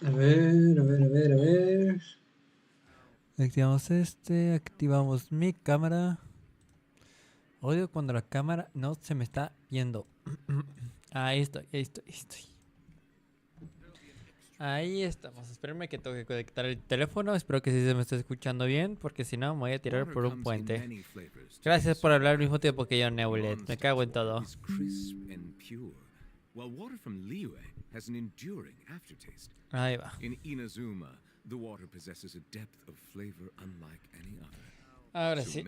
A ver, a ver, a ver, a ver. Activamos activamos mi cámara. Odio cuando la cámara no se me está viendo. Ahí estoy, ahí estoy, ahí estoy. Ahí estamos. Espérenme que tengo que conectar el teléfono. Espero que sí se me esté escuchando bien, porque si no me voy a tirar por un puente. Gracias por hablar al mismo tiempo que yo, Neulet. Me cago en todo. Ahí va. Ahora sí.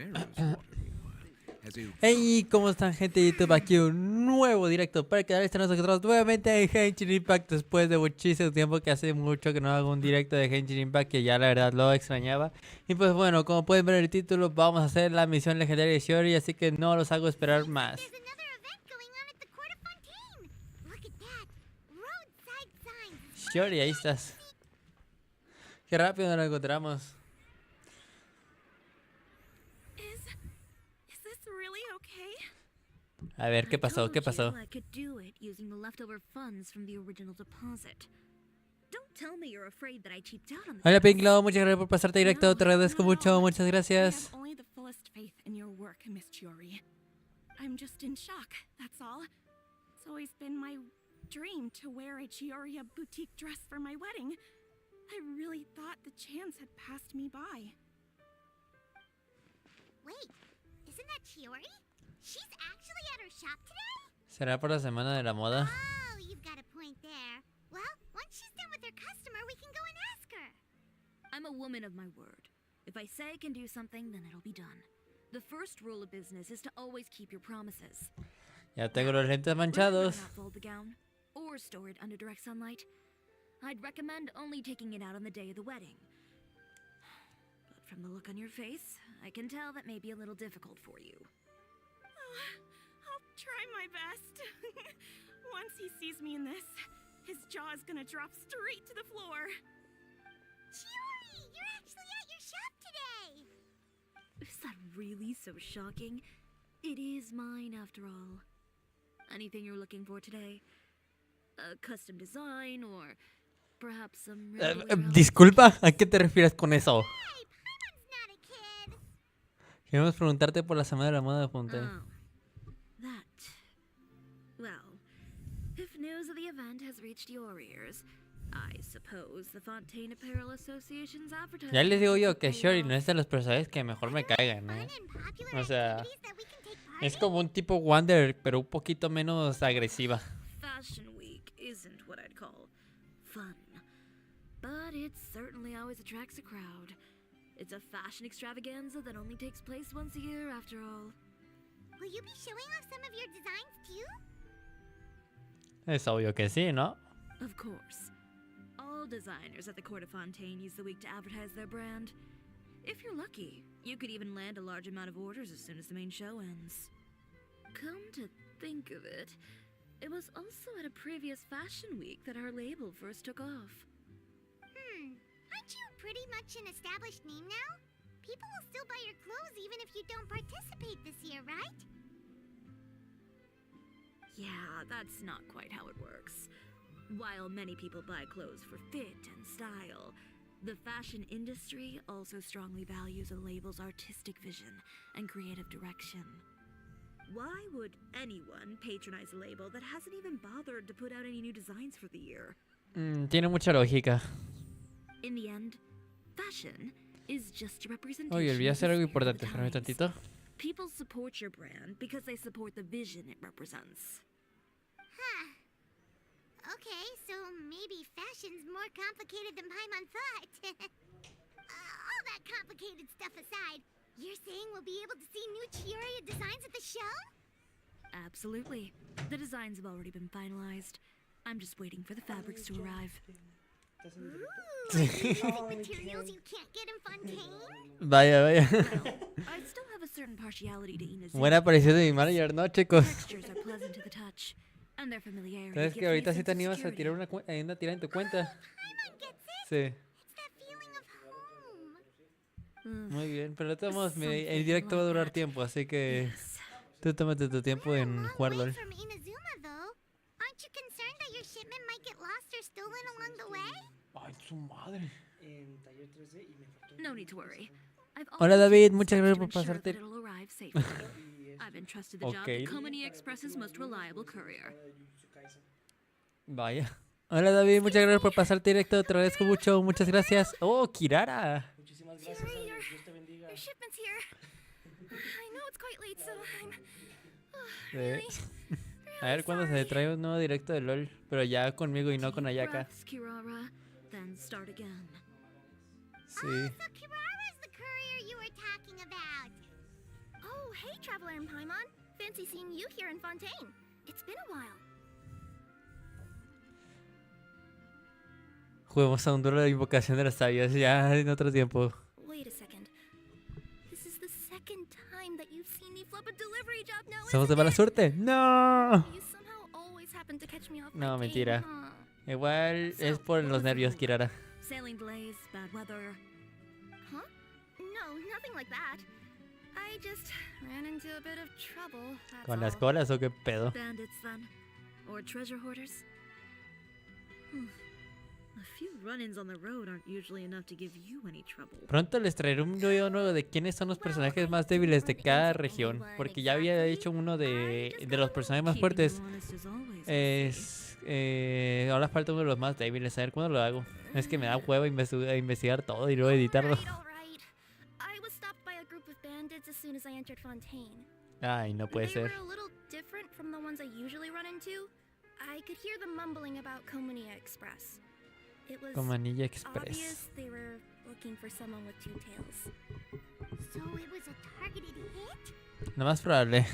Hey, ¿cómo están, gente de YouTube? Aquí un nuevo directo para que estén nosotros nuevamente en Genshin Impact después de muchísimo tiempo, que hace mucho que no hago un directo de Genshin Impact, que ya la verdad lo extrañaba. Y pues bueno, como pueden ver en el título, vamos a hacer la misión legendaria de Chiori, así que no los hago esperar más. Chiori, ahí estás. Qué rápido nos encontramos. A ver, ¿qué pasó? ¿Qué pasó? Hola, Pinklo, muchas gracias por pasarte directo. Te agradezco mucho, muchas gracias. I'm just in shock, that's all. It's always been my dream to wear a Chiori boutique dress for my wedding. I really thought the chance had passed me by. Wait, isn't that Chiori? She's actually at her shop today? ¿Será por la semana de la moda? Oh, you've got a point there. Well, once she's done with her customer, we can go and ask her. I'm a woman of my word. If I say I can do something, then it'll be done. The first rule of business is to always keep your promises. Ya tengo los lentes manchados. Not fold the gown or store it under direct sunlight. I'd recommend only taking it out on the day of the wedding. But from the look on your face, I can tell that may be a little difficult for you. I'll try my best. Once he sees me in this, his jaw is gonna drop straight to the floor. Chiori, you're actually at your shop today! Is that really so shocking? It is mine, after all. Anything you're looking for today? A custom design, or perhaps some... Disculpa, ¿a qué te refieres con eso? Hey, Paimon's not a kid! Queremos preguntarte por la semana de la moda, Ponte. Oh, that. Well, if news of the event has reached your ears, I suppose the Fontaine Apparel Association's advertising... Ya les digo yo que Chiori no es de los personajes que mejor me caigan, ¿no? O sea, es como un tipo Wonder, pero un poquito menos agresiva. Fashion Week isn't what I'd call fun, but it certainly always attracts a crowd. It's a fashion extravaganza that only takes place once a year, after all. Will you be showing off some of your designs too? Es obvio que sí, ¿no? Of course. All designers at the Court of Fontaine use the week to advertise their brand. If you're lucky, you could even land a large amount of orders as soon as the main show ends. Come to think of it, it was also at a previous fashion week that our label first took off. Aren't you pretty much an established name now? People will still buy your clothes even if you don't participate this year, right? Yeah, that's not quite how it works. While many people buy clothes for fit and style, the fashion industry also strongly values a label's artistic vision and creative direction. Why would anyone patronize a label that hasn't even bothered to put out any new designs for the year? Tiene mucha lógica. In the end, fashion is just a representation. Oye, olvidé hacer algo importante. Espérame Times. tantito. People support your brand because they support the vision it represents. Huh. Okay, so maybe fashion's more complicated than Paimon thought. All that complicated stuff aside, you're saying we'll be able to see new Chiori designs at the show? Absolutely. The designs have already been finalized. I'm just waiting for the fabrics to arrive. Ooh, using materials you can't get in Fontaine? Vaya, vaya. I still have a certain partiality to Ina's. Buena aparición de mi manager, ¿no, chicos? Textures are pleasant to the touch, and their familiarity ¿Sabes gives que me a ahorita sí sense te of animas a security. tirar una tira en tu cuenta? Paimon gets it. Sí. It's that feeling of home. Muy bien, pero de todos modos, el directo va a durar tiempo, así que Yes. tú tómate tu tiempo We're a en long jugarlo. way from Inazuma, though. Aren't you concerned that your shipment might get lost or stolen along the way? Ay, su madre. en taller 3D y me faltó No un need to worry. I've Hola, already David, taken muchas steps gracias to por ensure pasarte. that it'll arrive safely. y I've entrusted the job Okay. to Komani Express's most reliable courier. Vaya. Hola, David, muchas gracias por pasarte directo. Te agradezco mucho. Muchas gracias. Oh, Kirara. Muchísimas gracias, Chiori, Alex. Dios te bendiga. your shipment's here. I know it's quite late, so I'm. Sí. Really? A ver cuándo se trae un nuevo directo de LOL. Pero ya conmigo y no con Deep Ayaka. breaths, Kirara, then start again. Sí. So Kirara's the courier you were talking about. Oh, hey, Traveler in Paimon. Fancy seeing you here in Fontaine. It's been a while. Juguemos a un duelo de invocación de los sabios ya en otro tiempo. Wait a second. This is the second time that you've seen me flub a delivery job now. ¿Somos de mala suerte? ¡No! You somehow always happen to catch me off my No, game, mentira. huh? Igual es por los nervios, Kirara. Sailing delays, bad weather. Huh? No, nothing like that. I just ran into a bit of trouble. That's ¿Con las all. colas o qué pedo? Bandits, then? Or treasure hoarders? A few run-ins on the road aren't usually enough to give you any trouble. Pronto les traeré un video nuevo de quiénes son los personajes más débiles de cada región. Porque ya había hecho uno de los personajes más Keeping fuertes. you honest is always a feat. Ahora falta uno de los más débiles. A ver cuándo lo hago. Es que me da hueva investigar todo y luego editarlo. All right. I was stopped by a group of bandits as soon as I entered Fontaine. Ay, no puede They ser. were a little different from the ones I usually run into. I could hear them mumbling about Komania Express. It was Como Anilla Express. obvious they were looking for someone with two tails. So it was a targeted hit? Lo más probable.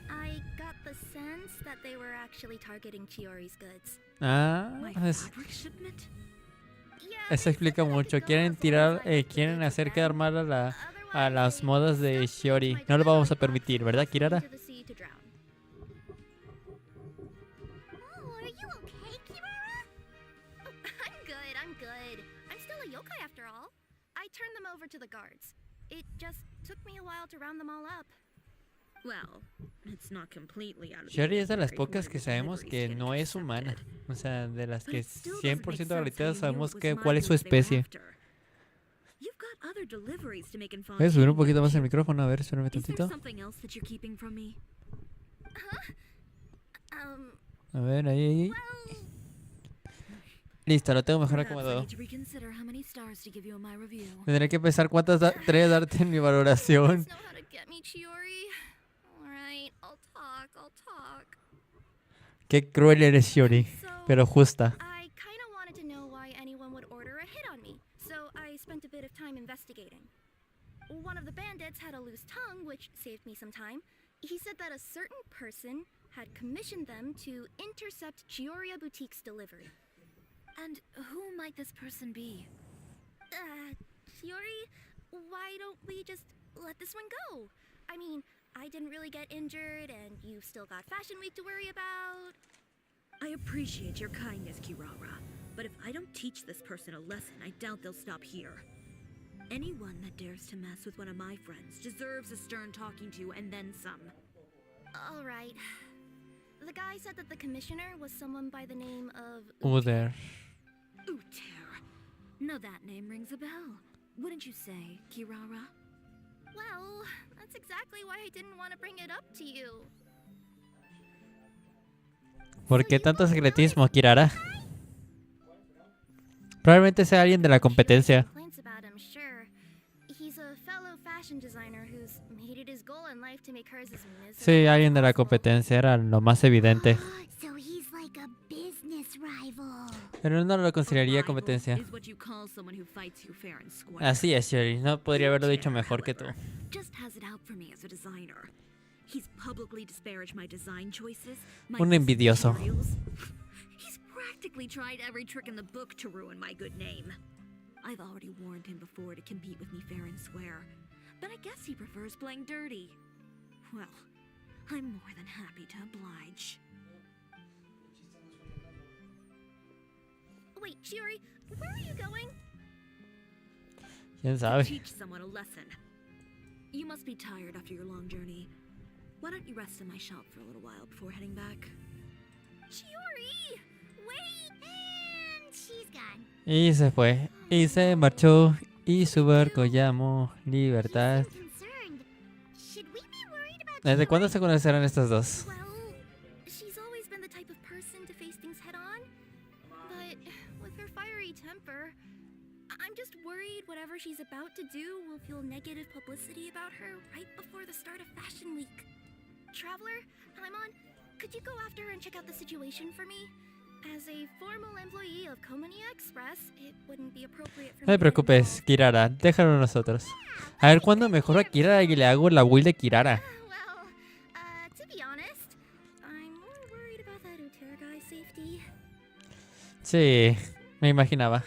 I got the sense that they were actually targeting Chiori's goods. Ah, My es- fabric shipment? Yeah, eso they explica said that I mucho. could go Quieren as long tirar, as I left the quieren goods hacer with quedar them. mal a Otherwise, las they modas de stuffed me Chiori. into my No lo vamos a delivery box permitir, and ¿verdad, tossed me Kirara? into the sea to drown. Oh, are you okay, Kirara? I'm good, I'm good. I'm still a yokai after all. I turned them over to the guards. It just took me a while to round them all up. Well, it's not completely out of the Chiori es de las ordinary pocas for que sabemos deliveries que getting no es humana. accepted. O sea, de las But que it still doesn't make 100% sense how ahorita you sabemos knew it was cuál my es su goods they were especie. after. You've got other deliveries to make in Voy a subir un Fontaine, poquito más el don't you? micrófono, a ver, espérame Is there tantito. something else that you're keeping from me? A ver, ahí. Well, Listo, lo tengo mejor Perhaps I acomodado. need to reconsider how many stars to give you in my review. Tendré que pensar cuántas estrellas darte en mi valoración. please know how to get me, Chiori. Alright, I'll talk. Qué cruel eres, Chiori, So, pero justa. I kinda wanted to know why anyone would order a hit on me, so I spent a bit of time investigating. One of the bandits had a loose tongue, which saved me some time. He said that a certain person had commissioned them to intercept Chioria Boutique's delivery. And who might this person be? Chiori, why don't we just let this one go? I mean, I didn't really get injured, and you've still got Fashion Week to worry about. I appreciate your kindness, Kirara, but if I don't teach this person a lesson, I doubt they'll stop here. Anyone that dares to mess with one of my friends deserves a stern talking to and then some. Alright. The guy said that the commissioner was someone by the name of... Uder. Uter. Now that name rings a bell. Wouldn't you say, Kirara? Well, that's exactly why I didn't want to bring it up to you. ¿Por qué tanto secretismo, Kirara? Probablemente sea alguien de la competencia. Complaints about him, sure. He's a fellow fashion designer who's made it his goal in life to make hers as miserable Sí, as alguien de la possible. competencia era lo más evidente. So he's like a business rival. Pero no lo consideraría A rival competencia. is what you call someone who fights you fair and square. Así es, Chiori. No podría haberlo dicho mejor que tú. However, just has it out for me as a designer. He's publicly disparaged my design choices. My Un envidioso. materials. He's practically tried every trick in the book to ruin my good name. I've already warned him before to compete with me fair and square, but I guess he prefers playing dirty. Well, I'm more than happy to oblige. Wait, Chiori, where are you going? ¿Quién To sabe? teach someone a lesson. You must be tired after your long journey. Why don't you rest in my shop for a little while before heading back? Chiori! Wait! Y se fue. Y se marchó. Y su barco llamó Libertad. You seem concerned. Should we be worried about ¿Desde cuándo Chiori? se conocerán estos dos? Well, she's always been the type of person to face things head on. But with her fiery temper, I'm just worried whatever she's about to do will feel negative publicity about her right before the start of Fashion Week. Traveler, Paimon, could you go after her and check out the situation for me? As a formal employee of Komania Express, it wouldn't be appropriate for No te me to get preocupes, involved. Kirara. Déjalo a nosotros. A ver cuándo mejoro a Kirara y le hago la build de Kirara. Well, to be honest, I'm more worried about that Utera guy's safety. Sí, me imaginaba.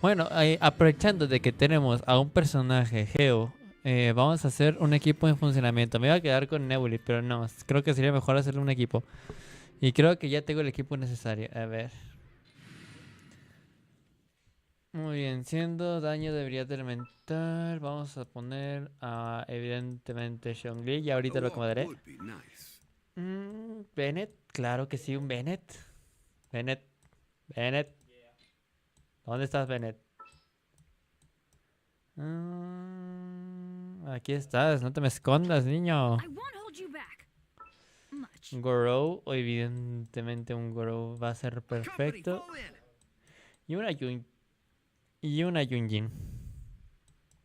Bueno, aprovechando de que tenemos a un personaje Geo, vamos a hacer un equipo en funcionamiento. Me iba a quedar con Nebuli, pero no, creo que sería mejor hacerle un equipo. Y creo que ya tengo el equipo necesario. A ver. Muy bien, siendo daño de habilidad elemental, vamos a poner a evidentemente Zhongli y ahorita lo acomodaré. Would be nice. Bennett, claro que sí, un Bennett. Bennett. ¿Dónde estás, Bennett? Aquí estás, no te me escondas, niño. I won't hold you back. Much. Gorou, evidentemente un Gorou va a ser Company, perfecto. fall in. Y una Yunjin.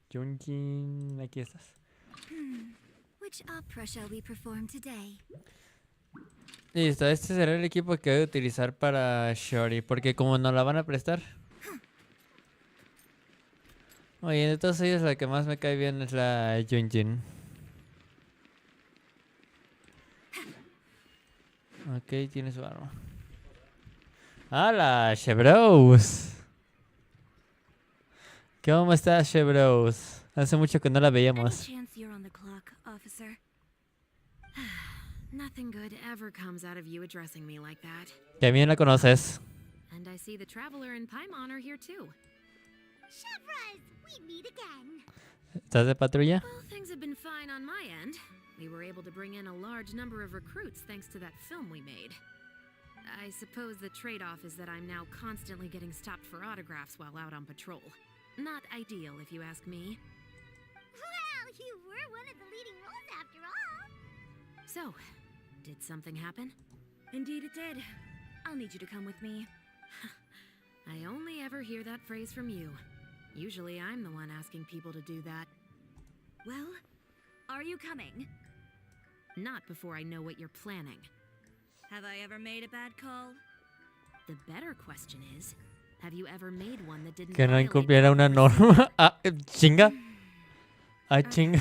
Yunjin, aquí estás. Which opera shall we perform today? Listo, este será el equipo que voy a utilizar para Chiori, porque como nos la van a prestar. Oye, de todos ellos la que más me cae bien es la Yunjin. Ok, tiene su arma. ¡Hala, Chebros! ¿Cómo estás, Chebros? Hace mucho que no la Any veíamos. chance you're on the clock, officer? Nothing good ever comes out of you addressing me like that. Que bien la conoces. And I see the Traveler and Paimon are here too. Chevraz, we meet again. ¿Estás de patrulla? Well, things have been fine on my end. We were able to bring in a large number of recruits thanks to that film we made. I suppose the trade-off is that I'm now constantly getting stopped for autographs while out on patrol. Not ideal, if you ask me. Well, you were one of the leading roles after all. So, did something happen? Indeed it did. I'll need you to come with me. I only ever hear that phrase from you. Usually I'm the one asking people to do that. Well, are you coming? Not before I know what you're planning. Have I ever made a bad call? The better question is, have you ever made one that didn't Que no violate incumpliera una the norma. Ah, chinga. Ah, chinga.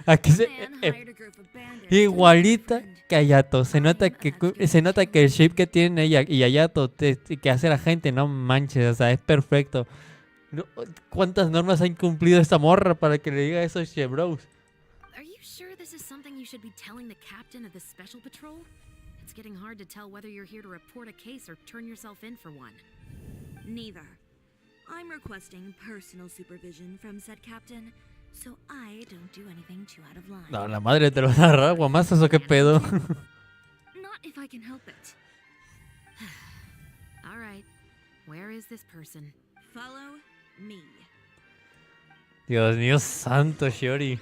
Aquí se, man hired a group of bandits igualita to que Ayato. Se nota que el shape que tiene ella y Ayato que hace la gente, no manches, o sea, es perfecto. ¿Cuántas normas ha incumplido esta morra para que le diga eso a Chebros? Are you sure this is something you should be telling the captain of the special patrol? It's getting hard to tell whether you're here to report a case or turn yourself in for one. Neither. I'm requesting personal supervision from said captain, so I don't do anything too out of line. No, la madre te lo va a agarrar, guamazos o qué pedo. Not if I can help it. All right. Where is this person? Follow me. Dios mío santo, Chiori.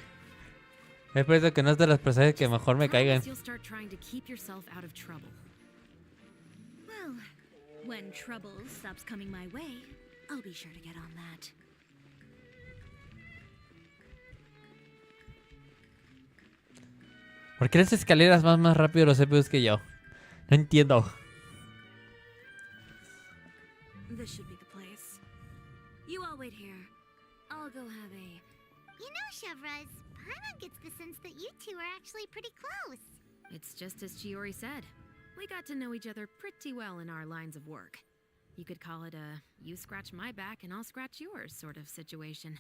Es por eso que no es de las personas que mejor me caigan. Promise you'll start trying to keep yourself out of trouble. Well, when trouble stops coming my way, I'll be sure to get on that. ¿Por qué las escaleras van más rápido los CPUs que yo? No entiendo. This should be the place. You all wait here. I'll go have a... You know, Chevraz, Paimon gets the sense that you two are actually pretty close. It's just as Chiori said. We got to know each other pretty well in our lines of work. You could call it a you scratch my back and I'll scratch yours sort of situation.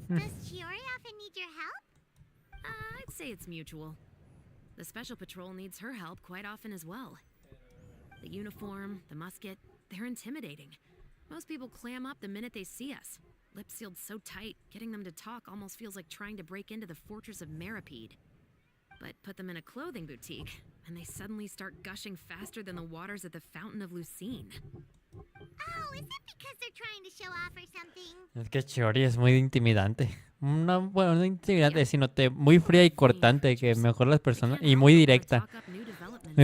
Does Chiori often need your help? I'd say it's mutual. The special patrol needs her help quite often as well. The uniform, the musket, they're intimidating. Most people clam up the minute they see us. Lips sealed so tight, getting them to talk almost feels like trying to break into the fortress of Meripede. But put them in a clothing boutique, and they suddenly start gushing faster than the waters at the Fountain of Lucine. Oh, is it because they're trying to show off or something? Es que Chiori es muy intimidante. Bueno, no intimidante, sino muy fría y cortante, que mejor las personas, y muy directa.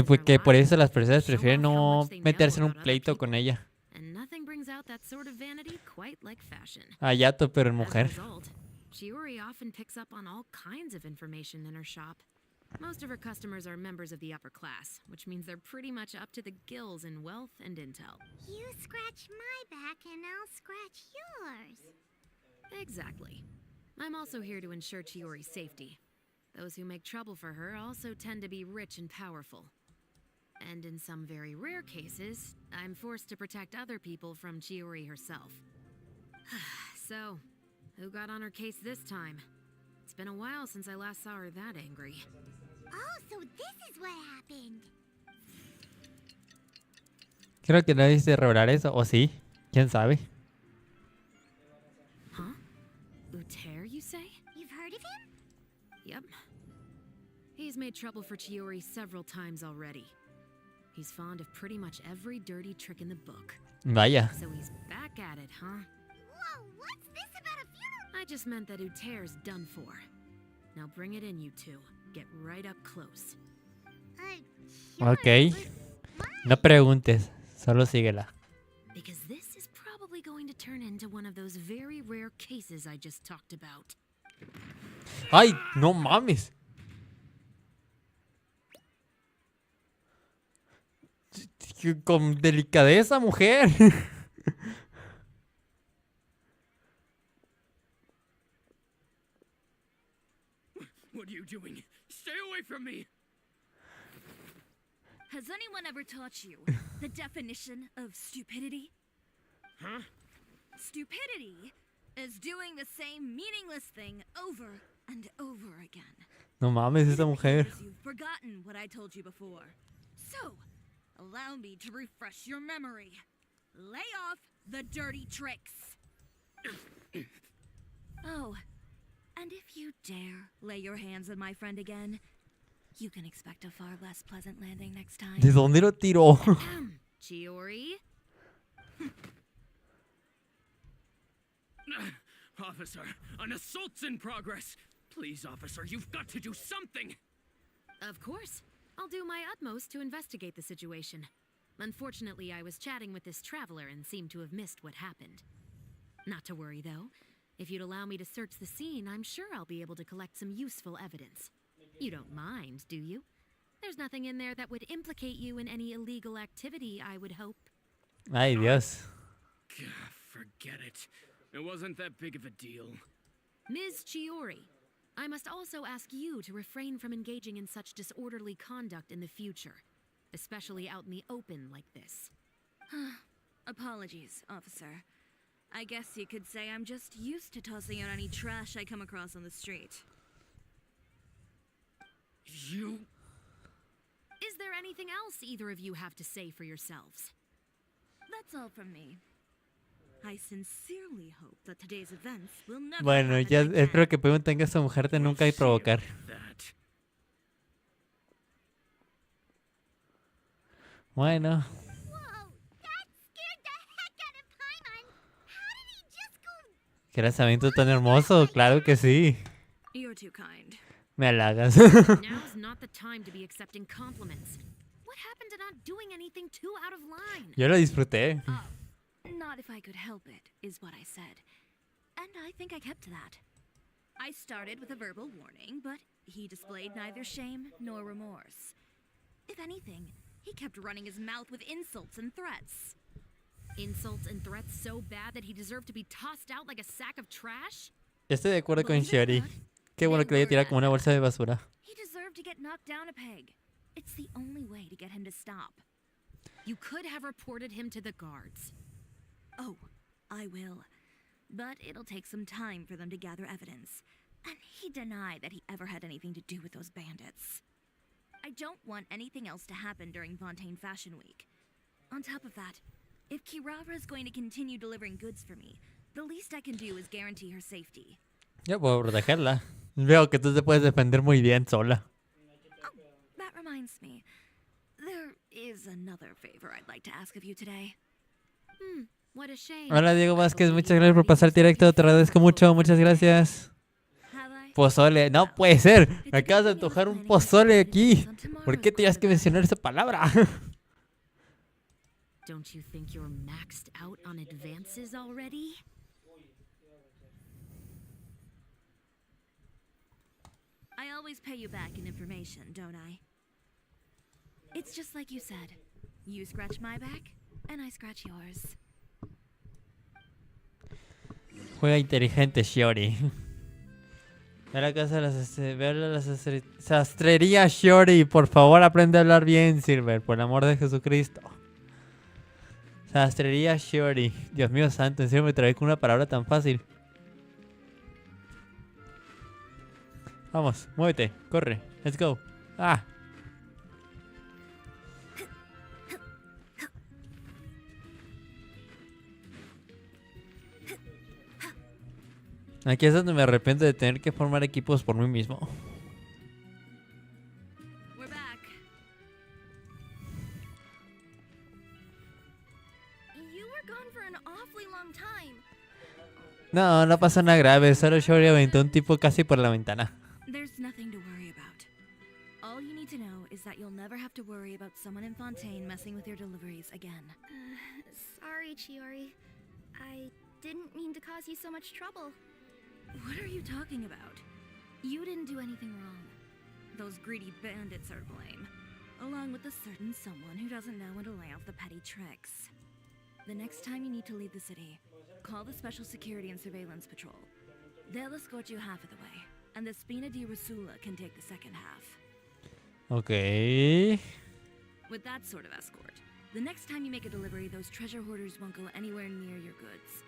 Porque por eso las personas prefieren no meterse en un pleito con ella. And nothing brings out that sort of vanity quite like fashion. A Yato, pero en As a mujer. result, Chiori often picks up on all kinds of information in her shop. Most of her customers are members of the upper class, which means they're pretty much up to the gills in wealth and intel. You scratch my back and I'll scratch yours. Exactly. I'm also here to ensure Chiori's safety. Those who make trouble for her also tend to be rich and powerful. And in some very rare cases, I'm forced to protect other people from Chiori herself. So, who got on her case this time? It's been a while since I last saw her that angry. Oh, so this is what happened. Creo que no dice revelar eso, o sí, quién sabe. Huh? Uter, you say? You've heard of him? Yep. He's made trouble for Chiori several times already. He's fond of pretty much every dirty trick in the book. Vaya. So he's back at it, huh? Whoa, what's this about a funeral? I just meant that Uter's done for. Now bring it in, you two. Get right up close. Sure, Ok. but No preguntes, solo síguela. Because this is probably going to turn into one of those very rare cases I just talked about. ¡Ay, no mames! Con delicadeza, mujer. What are you doing? Stay away from me! Has anyone ever taught you the definition of stupidity? Huh? Stupidity is doing the same meaningless thing over and over again. No mames, It esa mujer. appears you've forgotten what I told you before. So, allow me to refresh your memory. Lay off the dirty tricks. Oh, and if you dare lay your hands on my friend again, you can expect a far less pleasant landing next time. ¿De dónde lo tiró? Chiori? Officer, an assault's in progress! Please, officer, you've got to do something! Of course. I'll do my utmost to investigate the situation. Unfortunately, I was chatting with this traveler and seemed to have missed what happened. Not to worry, though. If you'd allow me to search the scene, I'm sure I'll be able to collect some useful evidence. You don't mind, do you? There's nothing in there that would implicate you in any illegal activity, I would hope. Ay, Dios. Gah, forget it. It wasn't that big of a deal. Ms. Chiori, I must also ask you to refrain from engaging in such disorderly conduct in the future, especially out in the open like this. Apologies, officer. I guess you could say I'm just used to tossing out any trash I come across on the street. You... Is there anything else either of you have to say for yourselves? That's all from me. I sincerely hope that today's events will never Bueno, happen ya again. espero que pregunten a esa mujer de nunca y provocar. That. Bueno, Whoa, that scared the heck out of Paimon. How did he just go? qué lanzamiento tan hermoso, claro que sí. You're too kind. Me halagas. Now's not the time to be accepting compliments. What happened to not doing anything too out of line? Yo lo disfruté. Not if I could help it, is what I said. And I think I kept to that. I started with a verbal warning, but he displayed neither shame nor remorse. If anything, he kept running his mouth with insults and threats. Insults and threats so bad that he deserved to be tossed out like a sack of trash? Yo estoy de acuerdo con Believe it or Chiori. not, Qué bueno que lo haya tirado como una bolsa de basura. he deserved to get knocked down a peg. It's the only way to get him to stop. You could have reported him to the guards. Oh, I will. But it'll take some time for them to gather evidence. And he denied that he ever had anything to do with those bandits. I don't want anything else to happen during Fontaine Fashion Week. On top of that, if Kirara is going to continue delivering goods for me, the least I can do is guarantee her safety. Yo puedo protegerla. Veo que tú te puedes defender muy bien sola. Oh, that reminds me. There is another favor I'd like to ask of you today. What a shame. Hola Diego I Vázquez, believe muchas you gracias por already pasar considered directo, te your agradezco favorite mucho, food muchas for gracias. Have I? Pozole, no Well, puede ser. it's Me a good acabas de thing I was antojar un planning on pozole deciding aquí. on ¿Por tomorrow's qué tenías que course of mencionar esa action. palabra? Don't you think you're maxed out on advances already? I always pay you back in information, don't I? It's just like you said. You scratch my back, and I scratch yours. Juega inteligente, Chiori. Ve a la casa de la sastrería, Chiori. Por favor, aprende a hablar bien, Silver. Por el amor de Jesucristo. Sastrería, Chiori. Dios mío santo, en serio me trae con una palabra tan fácil. Vamos, muévete, corre. Let's go. Ah. Aquí es donde me arrepiento de tener que formar equipos por mí mismo. We're back. You were gone for an awfully long time. No, no pasa nada grave. Solo Chiori aventó un tipo casi por la ventana. There's nothing to worry about. All you need to know is that you'll never have to worry about someone in Fontaine messing with your deliveries again. Sorry, Chiori. I didn't mean to cause you so much trouble. What are you talking about? You didn't do anything wrong. Those greedy bandits are to blame, along with a certain someone who doesn't know when to lay off the petty tricks. The next time you need to leave the city, call the Special Security and Surveillance Patrol. They'll escort you half of the way, and the Spina di Rusula can take the second half. Okay. With that sort of escort, the next time you make a delivery, those treasure hoarders won't go anywhere near your goods.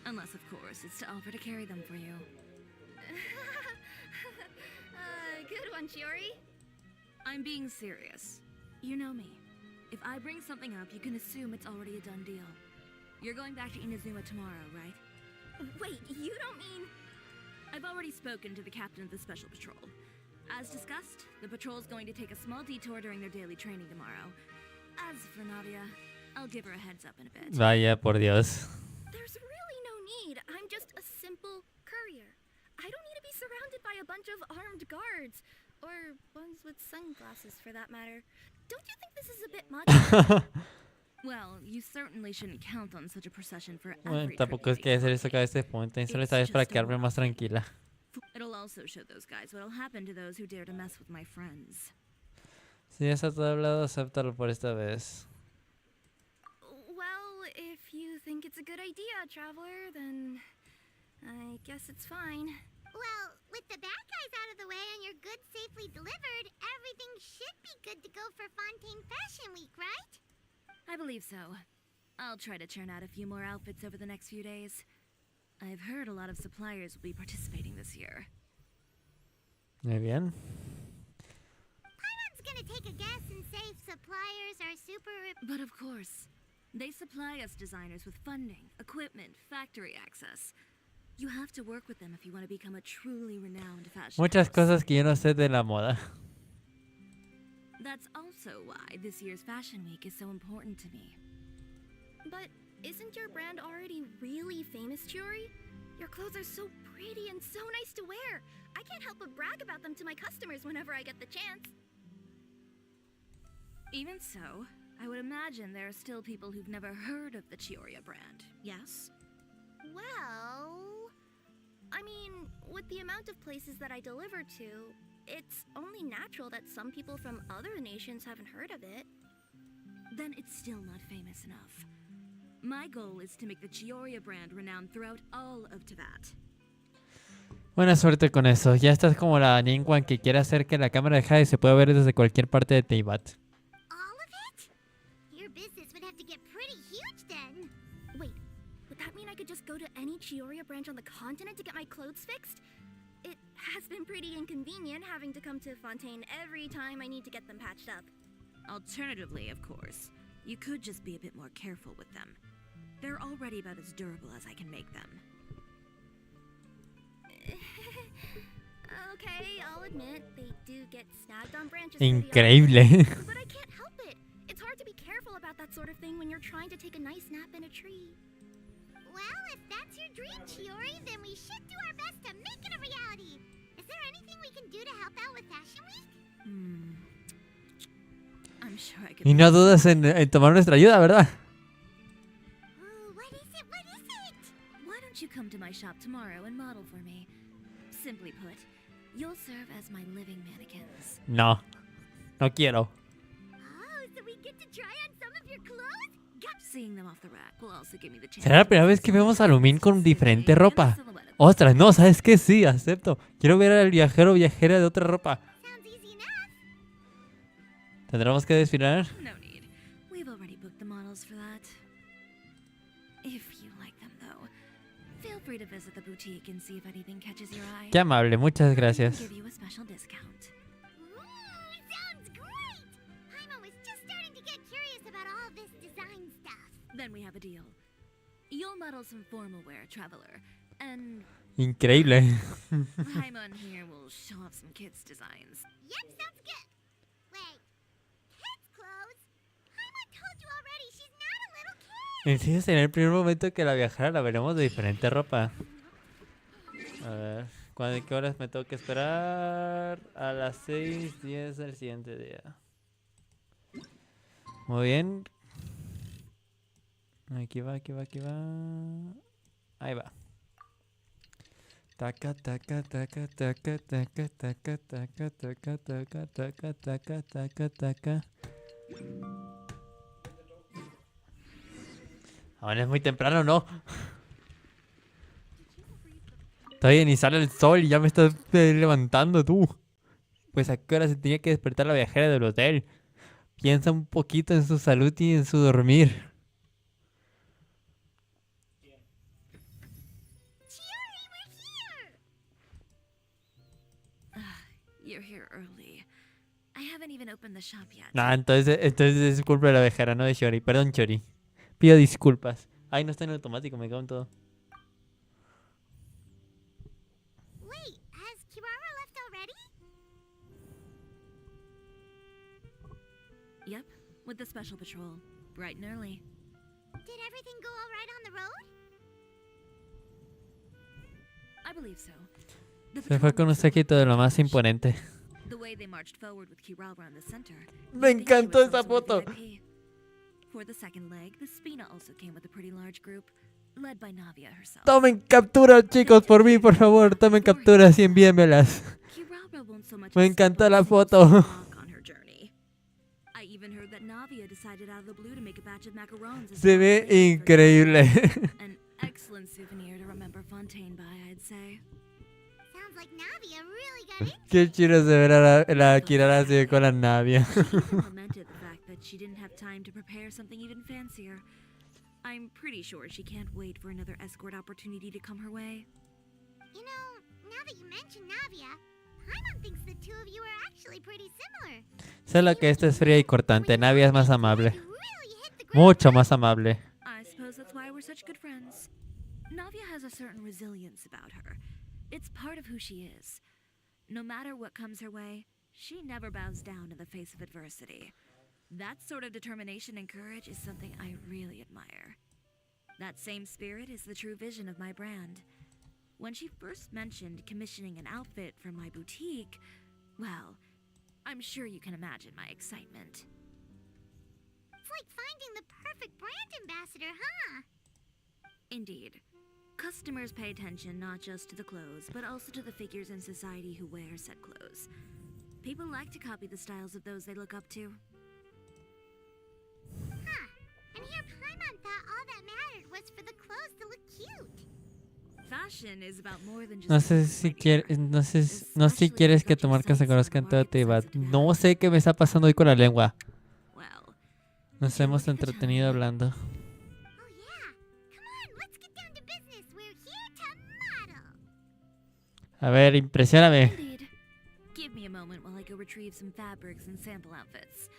Unless, of course, it's to offer to carry them for you. Good one, Chiori. I'm being serious. You know me. If I bring something up, you can assume it's already a done deal. You're going back to Inazuma tomorrow, right? Wait, you don't mean... I've already spoken to the captain of the Special Patrol. As discussed, the patrol's going to take a small detour during their daily training tomorrow. As for Nadia, I'll give her a heads up in a bit. Vaya por Dios. There's really no need. I'm just a simple courier. I don't need to be surrounded by a bunch of armed guards. Or ones with sunglasses, for that matter. Don't you think this is a bit much? Well, you certainly shouldn't count on such a procession for Bueno, every tampoco es trip que you hacer take eso on cada Fontaine. vez se punta. Solo It's esta vez para just a quedarme más one-off. tranquila. It'll also show those guys what'll happen to those who dare to mess with my friends. Si ya está todo hablado, acéptalo por esta vez. Well, if you think it's a good idea, Traveler, then I guess it's fine. Well, with the bad guys out of the way and your goods safely delivered, everything should be good to go for Fontaine Fashion Week, right? I believe so. I'll try to churn out a few more outfits over the next few days. I've heard a lot of suppliers will be participating this year. Muy bien. Paimon's gonna take a guess and say suppliers are super... But of course, they supply us designers with funding, equipment, factory access. You have to work with them if you want to become a truly renowned fashion Muchas house. cosas que yo no sé de la moda. That's also why this year's Fashion Week is so important to me. But isn't your brand already really famous, Chiori? Your clothes are so pretty and so nice to wear. I can't help but brag about them to my customers whenever I get the chance. Even so, I would imagine there are still people who've never heard of the Chiori brand, yes? Well, I mean, with the amount of places that I deliver to, it's only natural that some people from other nations haven't heard of it. Then it's still not famous enough. My goal is to make the Chiori brand renowned throughout all of Teyvat. Buena suerte con eso. Ya estás como la Ningguang que quiere hacer que la cámara de Jade se pueda ver desde cualquier parte de Teyvat. All of it? Your business would have to get pretty huge then. Wait, would that mean I could just go to any Chiori branch on the continent to get my clothes fixed? It has been pretty inconvenient having to come to Fontaine every time I need to get them patched up. Alternatively, of course, you could just be a bit more careful with them. They're already about as durable as I can make them. Okay, I'll admit, they do get snagged on branches pretty Increíble. often, but I can't help it. It's hard to be be careful about that sort of thing when you're trying to take a nice nap in a tree. Well, if that's your dream, Chiori, then we should do our best to make it a reality. Is there anything we can do to help out with Fashion Week? I'm sure I could. Y no dudas en tomar nuestra ayuda, ¿verdad? Ooh, what is it? What is it? Why don't you come to my shop tomorrow and model for me? Simply put, you'll serve as my living mannequins. No. No quiero. Oh, so we get to try on some of your clothes? Seeing them off the rack will also give me the chance. ¿Será la primera vez que vemos a Lumin con diferente ropa? Ostras, no, ¿sabes qué? Sí, acepto. Quiero ver al viajero o viajera de otra ropa. Sounds easy enough. ¿Tendremos que desfilar? No need. We've already booked the models for that. If you like them, though, feel free to visit the boutique and see if anything catches your eye. Qué amable, muchas I can gracias. give you a special discount. Sounds great! Paimon was just starting to get curious about all this design stuff. Then we have a deal. You'll model some formal wear, traveler, and Increíble. Paimon here will show off some kids' designs. Yep, sounds good. Wait, kids' clothes? Paimon told you already she's not a little kid. En serio, será el primer momento que la viajera la veremos de diferente ropa. A ver, ¿qué horas me tengo que esperar? A las 6:10 del siguiente día. Muy bien. Aquí va, aquí va, aquí va. Ahí va. Taca, taca, taca, taca, taca, taca, taca, taca, taca, taca, taca, taca, taca. Aún es muy temprano, ¿no? Todavía ni sale el sol y ya me estás levantando tú. Pues a qué hora se tenía que despertar la viajera del hotel. Piensa un poquito en su salud y en su dormir. Chiori, we're here! You're here early. I haven't even opened the shop yet. Nah, entonces es culpa de la viajera, no de Chiori. Perdón, Chiori. Pido disculpas. Ay, no está en automático, me cago en todo. Wait, has Kirara left already? Yep, with the special patrol, bright and early. Did everything go all right on the road? I believe so. The Se fue patrol con un moved séquito de lo más forward. imponente. The way they marched forward with Kirara around the center. Me you'd think she encantó was esa some sort of foto. VIP. For the second leg, the Spina also came with a pretty large group, led by Navia herself. Tomen captura, chicos, por mí, por favor. Tomen capturas y envíenmelas. Kirara won't so much Me as step encanta on a la single foto. rock on her journey. I even heard that Navia decided out of the blue to make a batch of macarons as Se a ve celebration for increíble. An excellent souvenir to remember Fontaine by, I'd say. Sounds like Navia really got into Qué chido se verá la Kirara así con la Navia. She even lamented the fact that she didn't have time to prepare something even fancier. I'm pretty sure she can't wait for another escort opportunity to come her way. You know, now that you mention Navia, Paimon thinks the two of you are actually pretty similar. Solo que esta es fría y cortante. Navia es más amable. You really hit the ground Mucho running. más amable. I suppose that's why we're such good friends. Navia has a certain resilience about her. It's part of who she is. No matter what comes her way, she never bows down in the face of adversity. That sort of determination and courage is something I really admire. That same spirit is the true vision of my brand. When she first mentioned commissioning an outfit for my boutique, well, I'm sure you can imagine my excitement. It's like finding the perfect brand ambassador, huh? Indeed. Customers pay attention not just to the clothes, but also to the figures in society who wear said clothes. People like to copy the styles of those they look up to. Huh. And here Paimon thought all that mattered was for the clothes to look cute. Fashion is about more than just No sé si quieres, no sé si quieres que tu marca se conozca en todo Tibet. No sé qué me está pasando hoy con la lengua. Well, Nos hemos entretenido hablando. Oh yeah. Come on, let's get down to business. We're here to model. A ver, impresióname. indeed. Give me a moment while I go retrieve some fabrics and sample outfits.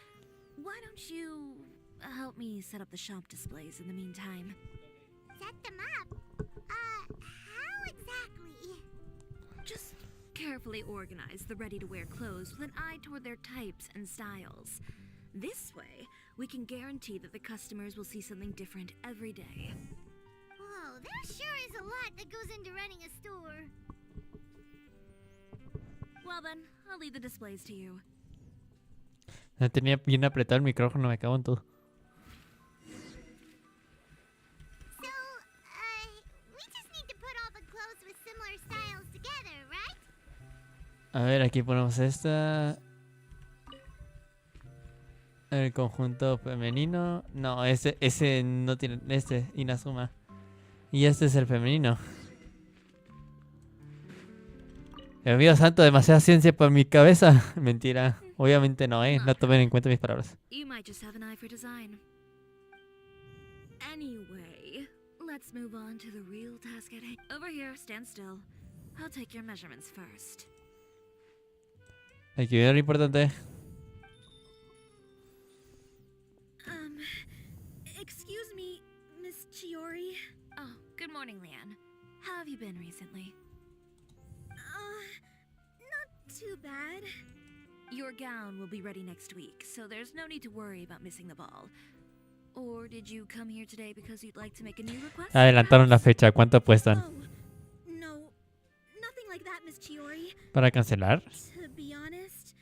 Why don't you help me set up the shop displays in the meantime? Set them up. How exactly? Just carefully organize the ready-to-wear clothes with an eye toward their types and styles. This way, we can guarantee that the customers will see something different every day. Whoa, there sure is a lot that goes into running a store. Well then, I'll leave the displays to you. No tenía bien apretado el micrófono, me cago en todo. So, we just need to put all the clothes with similar styles together, right? A ver, aquí ponemos esta. El conjunto femenino. No, ese no tiene. Este, Inazuma. Y este es el femenino. Dios mío santo, demasiada ciencia para mi cabeza. Mentira. Obviamente no, no tomen en cuenta mis palabras. You might just have an eye for design. Anyway, let's move on to the real task at hand. Over here, stand still. I'll take your measurements first. Aquí viene lo importante. Excuse me, Miss Chiori. Oh, good morning, Leanne. How have you been recently? Not too bad. Your gown will be ready next week, so there's no need to worry about missing the ball. Or did you come here today because you'd like to make a new request? Adelantaron la fecha. ¿Cuánto apuestan? Oh, no, nothing like that, Miss Chiori. ¿Para cancelar? To be honest,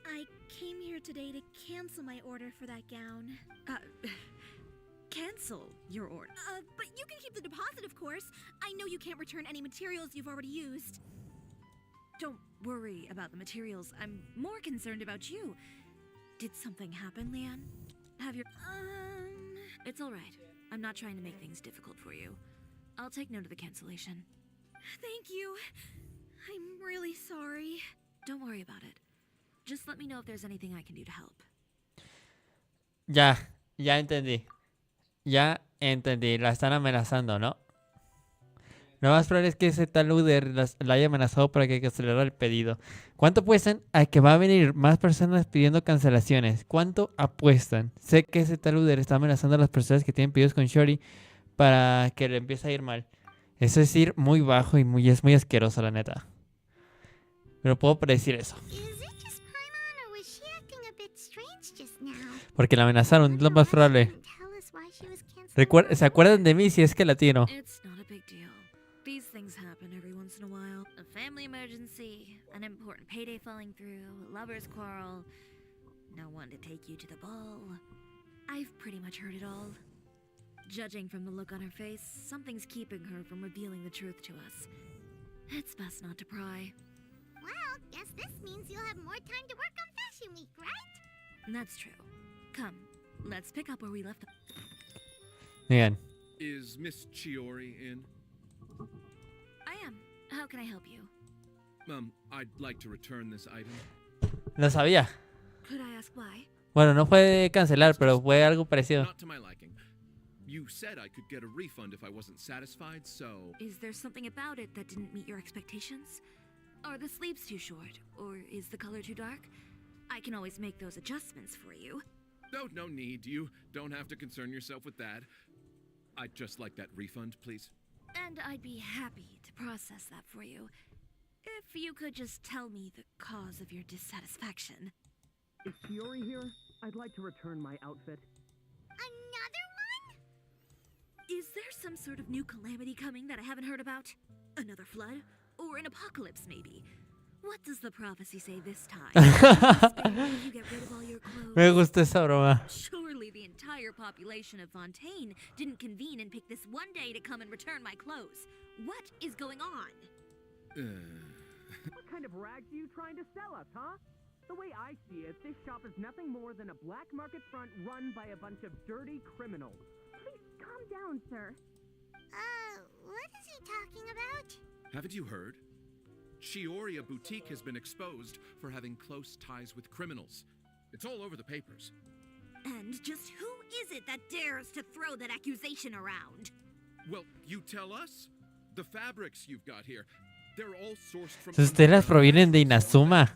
I came here today to cancel my order for that gown. Cancel your order. But you can keep the deposit, of course. I know you can't return any materials you've already used. Don't worry about the materials. I'm more concerned about you. Did something happen, Leanne? Have your... It's all right. I'm not trying to make things difficult for you. I'll take note of the cancellation. Thank you. I'm really sorry. Don't worry about it. Just let me know if there's anything I can do to help. Ya entendí. Ya entendí. La están amenazando, ¿no? Lo más probable es que ese tal Uder la haya amenazado para que cancelara el pedido. ¿Cuánto apuestan a que va a venir más personas pidiendo cancelaciones? ¿Cuánto apuestan? Sé que ese tal Uder está amenazando a las personas que tienen pedidos con Chiori para que le empiece a ir mal. Eso es ir muy bajo y es muy asqueroso, la neta. Pero puedo predecir eso. Porque la amenazaron, es lo más probable. ¿Se acuerdan de mí si es que la tiro? It's not a big deal. These things happen every once in a while. A family emergency, an important payday falling through, a lover's quarrel, no one to take you to the ball. I've pretty much heard it all. Judging from the look on her face, something's keeping her from revealing the truth to us. It's best not to pry. Well, guess this means you'll have more time to work on Fashion Week, right? That's true. Come, let's pick up where we left off. Bien. Is Miss Chiori in? I am. How can I help you? I'd like to return this item. Lo sabía. Could I ask why? Bueno, no fue cancelar, pero fue algo parecido. Not to my liking. You said I could get a refund if I wasn't satisfied, so... Is there something about it that didn't meet your expectations? Are the sleeves too short? Or is the color too dark? I can always make those adjustments for you. No need. You don't have to concern yourself with that. I'd just like that refund, please. And I'd be happy to process that for you. If you could just tell me the cause of your dissatisfaction. Is Chiori here? I'd like to return my outfit. Another one? Is there some sort of new calamity coming that I haven't heard about? Another flood? Or an apocalypse, maybe? What does the prophecy say this time? You get rid of all your clothes. Me gusta esa broma. Surely the entire population of Fontaine didn't convene and pick this one day to come and return my clothes. What is going on? What kind of rags are you trying to sell us, huh? The way I see it, this shop is nothing more than a black market front run by a bunch of dirty criminals. Please calm down, sir. What is he talking about? Haven't you heard? Chiori Boutique has been exposed for having close ties with criminals. It's all over the papers. And just who is it that dares to throw that accusation around? Well, you tell us. The fabrics you've got here, they're all sourced from... Sus telas provienen de Inazuma.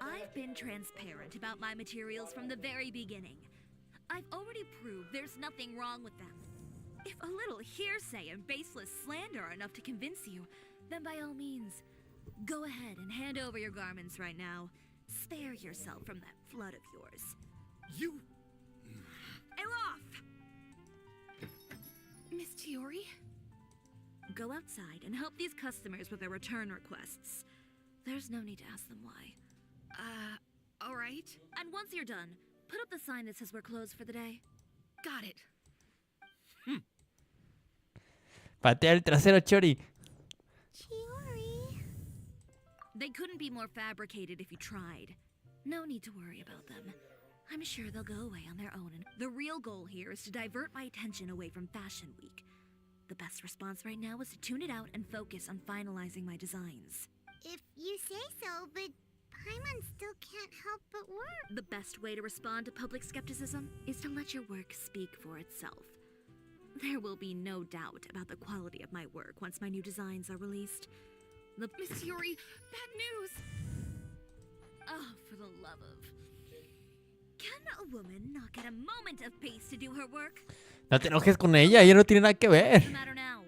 I've been transparent about my materials from the very beginning. I've already proved there's nothing wrong with them. If a little hearsay and baseless slander are enough to convince you, then by all means, go ahead and hand over your garments right now. Spare yourself from that flood of yours. You... Elof! Miss Chiori? Go outside and help these customers with their return requests. There's no need to ask them why. Alright. And once you're done, put up the sign that says we're closed for the day. Got it. Patea el trasero, Chiori. Chiori. They couldn't be more fabricated if you tried. No need to worry about them. I'm sure they'll go away on their own. And the real goal here is to divert my attention away from Fashion Week. The best response right now is to tune it out and focus on finalizing my designs. If you say so, but Paimon still can't help but work. The best way to respond to public skepticism is to let your work speak for itself. There will be no doubt about the quality of my work once my new designs are released. Miss Chiori, bad news! Oh, for the love of... Can a woman not get a moment of peace to do her work? No te enojes con ella, ella no tiene nada que ver. What's the matter now?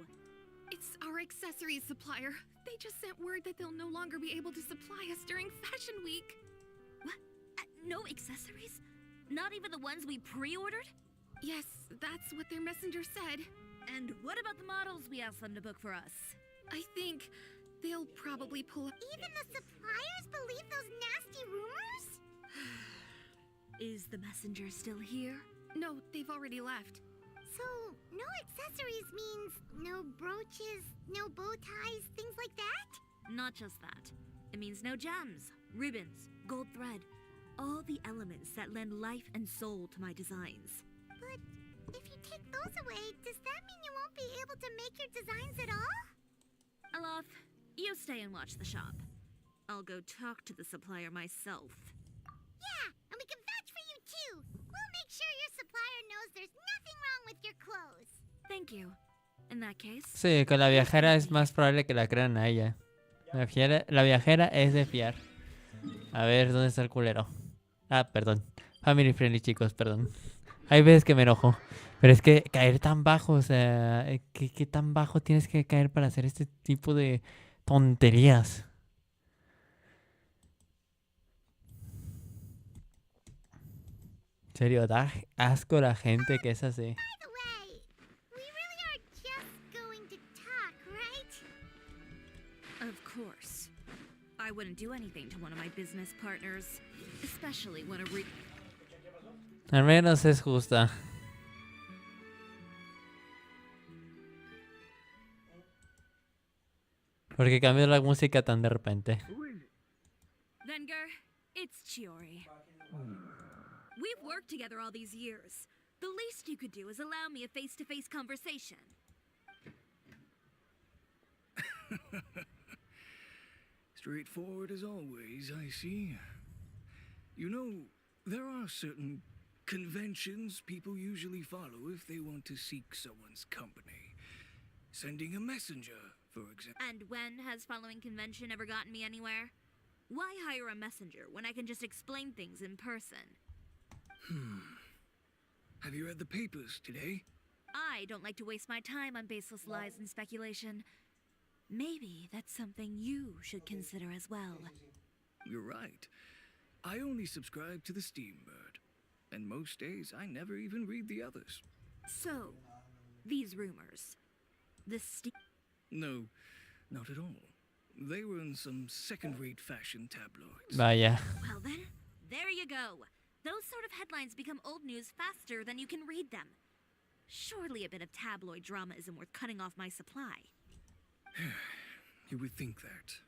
It's our accessories supplier. They just sent word that they'll no longer be able to supply us during Fashion Week. What? No accessories? Not even the ones we pre-ordered? Yes, that's what their messenger said. And what about the models we asked them to book for us? I think they'll probably pull up. Even the suppliers believe those nasty rumors? Is the messenger still here? No, they've already left. So, no accessories means no brooches, no bow ties, things like that? Not just that. It means no gems, ribbons, gold thread. All the elements that lend life and soul to my designs. But if you take those away, does that mean you won't be able to make your designs at all? Alof, you stay and watch the shop. I'll go talk to the supplier myself. Yeah, and we can vouch for you too. We'll make sure your supplier knows there's nothing wrong with your clothes. Thank you. In that case... Sí, con la viajera es más probable que la crean a ella. La viajera es de fiar. A ver, ¿dónde está el culero? Ah, perdón. Family friendly, chicos, perdón. Hay veces que me enojo. Pero es que caer tan bajo, o sea... ¿Qué tan bajo tienes que caer para hacer este tipo de tonterías? En serio, da asco la gente que es así. By the way, we really are just going to talk, right? Of course. I wouldn't do anything to one of my business partners. Especially when a Al menos es justa. Porque cambió la música tan de repente. Venger, it's Chiori. We've worked together all these years. The least you could do is allow me a face-to-face conversation. Straightforward as always, I see. You know, there are certain conventions people usually follow if they want to seek someone's company. Sending a messenger, for example. And when has following convention ever gotten me anywhere? Why hire a messenger when I can just explain things in person? Have you read the papers today? I don't like to waste my time on baseless lies and speculation. Maybe that's something you should consider as well. You're right. I only subscribe to the Steambird. And most days I never even read the others. So, these rumors. No, not at all. They were in some second-rate fashion tabloids. Vaya. Well then, there you go. Those sort of headlines become old news faster than you can read them. Surely a bit of tabloid drama isn't worth cutting off my supply. You would think that.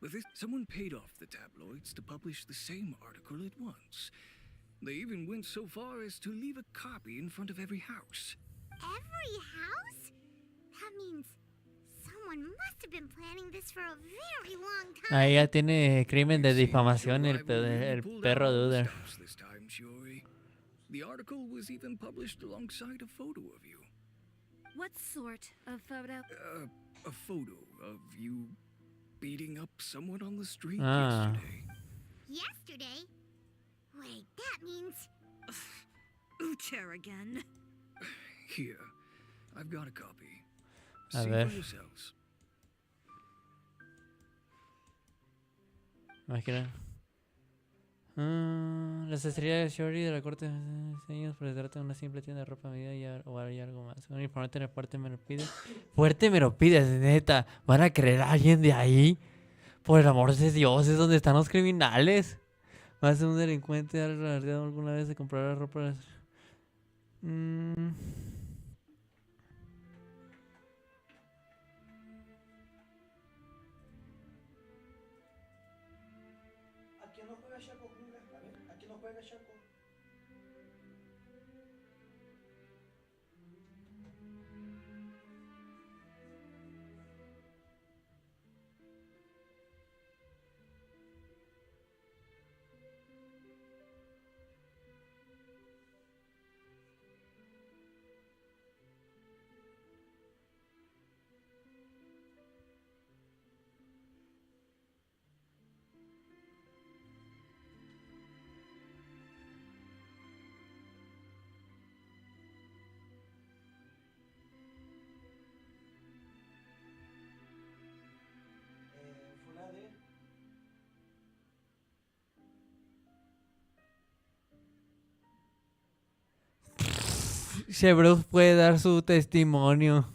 But someone paid off the tabloids to publish the same article at once. They even went so far as to leave a copy in front of every house. Every house? That means someone must have been planning this for a very long time. Ahí ya tiene crimen de difamación el Pulled perro out all the Duder. stops this time, Chiori. The article was even published alongside a photo of you. What sort of photo? A photo of you beating up someone on the street Ah. yesterday. Yesterday? Wait, that means... Ucher again. Here, I've got a copy. A See ver. for yourselves. Imagina. La cestería de Chiori de la corte de diseños, pero se trata de una simple tienda de ropa a medida o hay algo más. Un informante en el fuerte me lo pide. Fuerte me lo pides, neta. ¿Van a creer a alguien de ahí? Por el amor de Dios, es donde están los criminales. Más de un delincuente ha alardeado alguna vez de comprar ropa. Mm. ¿A quién no juega Shaco? A ver, ¿a quién no juega Shaco? Fue la de... Chevrolet puede dar su testimonio.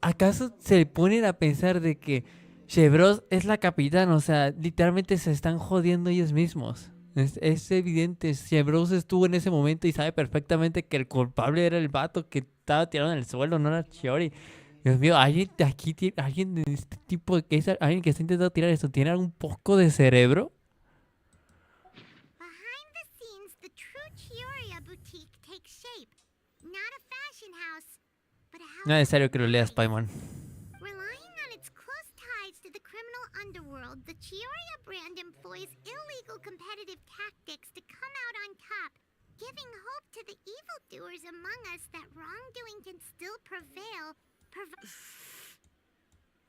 ¿Acaso se ponen a pensar de que Chevrolet es la capitana? O sea, literalmente se están jodiendo ellos mismos. Es evidente, Chevrolet estuvo en ese momento y sabe perfectamente que el culpable era el vato que estaba tirado en el suelo, no la Chiori. Dios mío, alguien de aquí, alguien de este tipo, alguien que está intentando tirar esto, ¿tiene algún poco de cerebro? Behind the scenes, the true Chioria boutique takes shape. Not a fashion house, but a house No es necesario of que lo leas, lies. Paimon. Relying on its close ties to the criminal underworld, the Chioria brand employs illegal competitive tactics to come out on top, giving hope to the evildoers among us that wrongdoing can still prevail.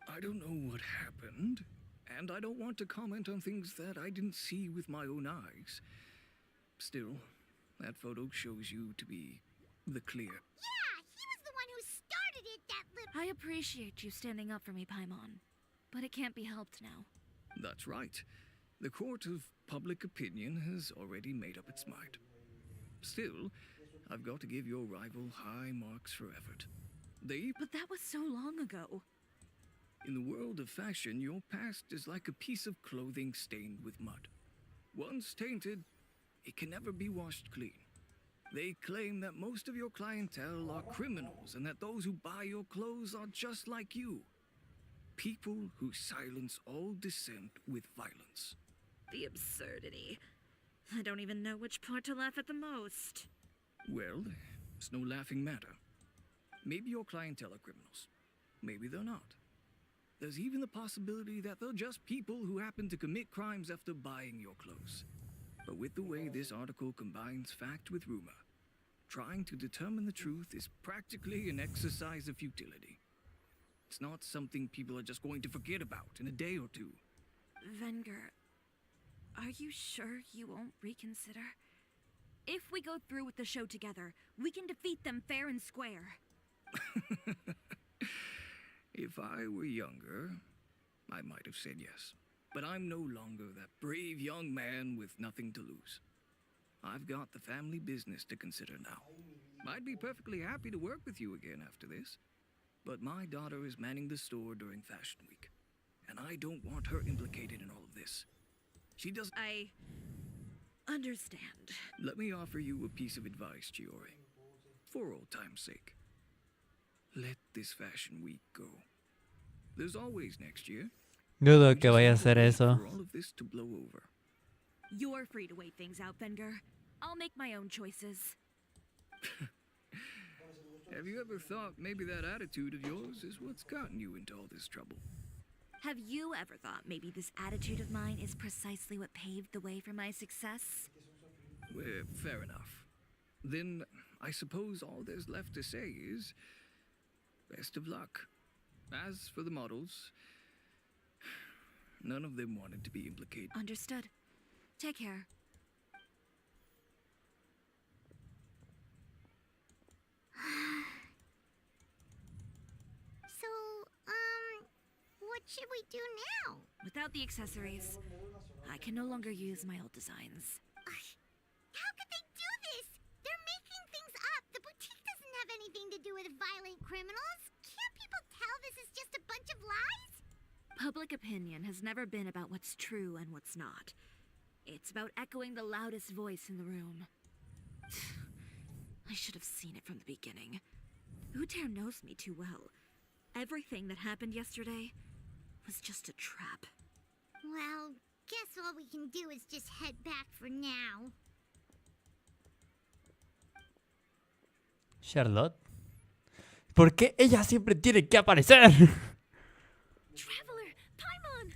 I don't know what happened, and I don't want to comment on things that I didn't see with my own eyes. Still, that photo shows you to be the clear. Yeah, he was the one who started it, that little... I appreciate you standing up for me, Paimon, but it can't be helped now. That's right. The court of public opinion has already made up its mind. Still, I've got to give your rival high marks for effort. But that was so long ago. In the world of fashion, your past is like a piece of clothing stained with mud. Once tainted, it can never be washed clean. They claim that most of your clientele are criminals and that those who buy your clothes are just like you. People who silence all dissent with violence. The absurdity. I don't even know which part to laugh at the most. Well, it's no laughing matter. Maybe your clientele are criminals. Maybe they're not. There's even the possibility that they're just people who happen to commit crimes after buying your clothes. But with the way this article combines fact with rumor, trying to determine the truth is practically an exercise of futility. It's not something people are just going to forget about in a day or two. Venger, are you sure you won't reconsider? If we go through with the show together, we can defeat them fair and square. If I were younger, I might have said yes. But I'm no longer that brave young man with nothing to lose. I've got the family business to consider now. I'd be perfectly happy to work with you again after this. But my daughter is manning the store during Fashion Week, and I don't want her implicated in all of this. She doesn't... I understand. Let me offer you a piece of advice, Chiori. For old time's sake. Let this Fashion Week go. There's always next year. Dudo que vaya a hacer eso. For all of this to blow over. You're free to wait things out, Venger. I'll make my own choices. Have you ever thought maybe that attitude of yours is what's gotten you into all this trouble? Have you ever thought maybe this attitude of mine is precisely what paved the way for my success? Well, fair enough. Then I suppose all there's left to say is best of luck. As for the models, none of them wanted to be implicated. Understood. Take care. So, what should we do now? Without the accessories, I can no longer use my old designs. How could they do this? They're making things up. The boutique doesn't have anything to do with violent criminals. Can't people tell this is just a bunch of lies? Public opinion has never been about what's true and what's not. It's about echoing the loudest voice in the room. I should have seen it from the beginning. Utair knows me too well. Everything that happened yesterday was just a trap. Well, guess all we can do is just head back for now. Charlotte. ¿Por qué ella siempre tiene que aparecer? Traveler, Paimon!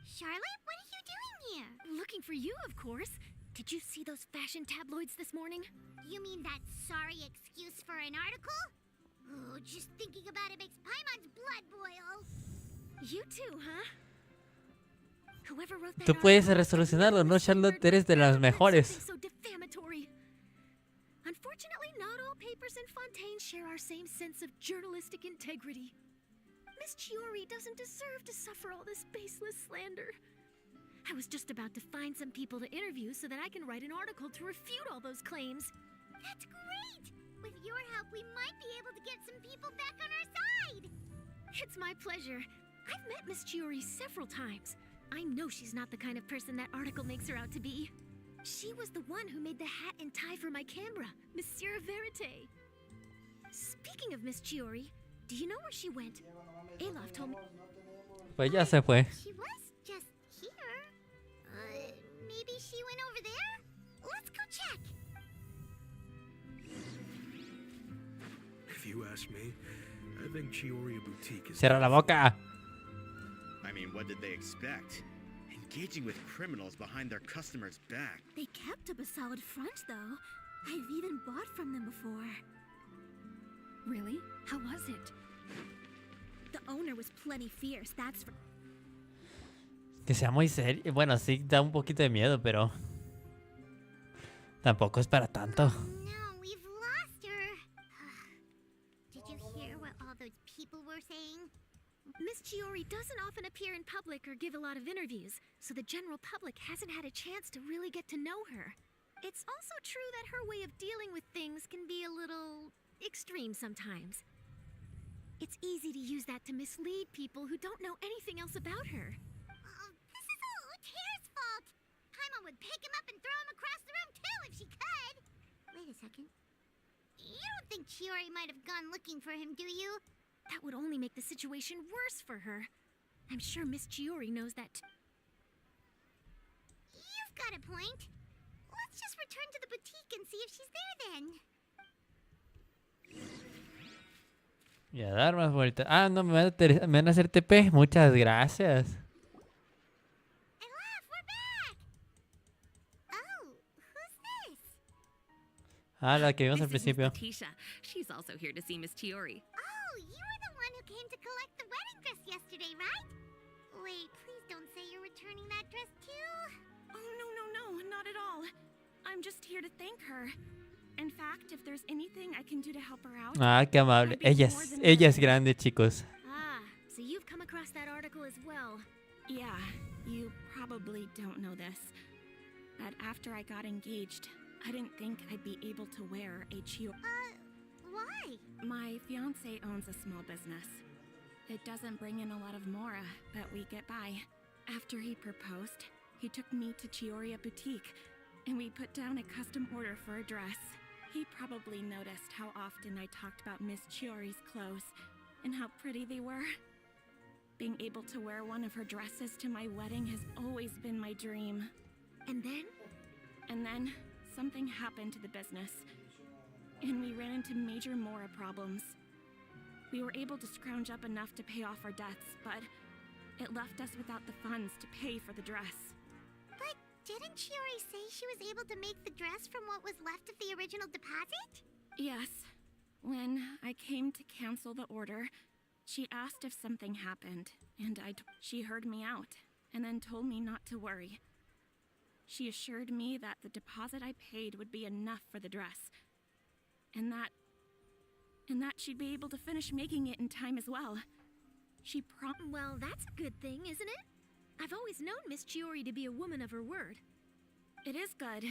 Charlotte, what are you doing here? Looking for you, of course. Did you see those fashion tabloids this morning? You mean that sorry excuse for an article? Oh, just thinking about it makes Paimon's blood boil. You too, huh? Whoever wrote that Tú puedes article resolucionarlo, ¿no, must have Charlotte? heard Eres de las something mejores. so defamatory. Unfortunately, not all papers in Fontaine share our same sense of journalistic integrity. Miss Chiori doesn't deserve to suffer all this baseless slander. I was just about to find some people to interview so that I can write an article to refute all those claims. That's great! With your help, we might be able to get some people back on our side! It's my pleasure. I've met Miss Chiori several times. I know she's not the kind of person that article makes her out to be. She was the one who made the hat and tie for my camera, Monsieur Verite. Speaking of Miss Chiori, do you know where she went? Alof told me. Pues ya se fue. She was just here. Maybe she went over there? Let's go check. If you ask me, I think Chiori Boutique is... Cierra la boca. I mean, what did they expect? Engaging with criminals behind their customers' back. They kept up a solid front, though. I've even bought from them before. Really? How was it? The owner was plenty fierce, that's for... Que sea muy serio. Bueno, sí da un poquito de miedo, pero tampoco es para tanto. No, we've lost her. Did you hear what all those people were saying? Miss Chiori doesn't often appear in public or give a lot of interviews, so the general public hasn't had a chance to really get to know her. It's also true that her way of dealing with things can be a little extreme sometimes. It's easy to use that to mislead people who don't know anything else about her. This is all Utair's fault. Paimon would pick him up and throw him across the room too if she could. Wait a second. You don't think Chiori might have gone looking for him, do you? That would only make the situation worse for her. I'm sure Miss Chiori knows that. You've got a point. Let's just return to the boutique and see if she's there then. Y a dar más vueltas. Ah, no, me van a hacer TP. Muchas gracias. Alof, we're back! Oh, who's this? Ah, la que vimos al This is Miss principio. Letitia. She's also here to see Miss Chiori. Oh, you were the one who came to collect the wedding dress yesterday, right? Wait, please don't say you're returning that dress too. Oh, no, not at all. I'm just here to thank her. In fact, if there's anything I can do to help her out... Ah, qué amable. Ella es grande, chicos. Ah, so you've come across that article as well. Yeah, you probably don't know this, but after I got engaged, I didn't think I'd be able to wear a Chiori. Why? My fiancé owns a small business. It doesn't bring in a lot of mora, but we get by. After he proposed, he took me to Chiori Boutique, and we put down a custom order for a dress. He probably noticed how often I talked about Miss Chiori's clothes and how pretty they were. Being able to wear one of her dresses to my wedding has always been my dream. And then something happened to the business, and we ran into major mora problems. We were able to scrounge up enough to pay off our debts, but it left us without the funds to pay for the dress. But didn't Chiori say she was able to make the dress from what was left of the original deposit? Yes. When I came to cancel the order, she asked if something happened, and she heard me out, and then told me not to worry. She assured me that the deposit I paid would be enough for the dress, and that she'd be able to finish making it in time as well. She promised. Well, that's a good thing, isn't it? I've always known Miss Chiori to be a woman of her word. It is good.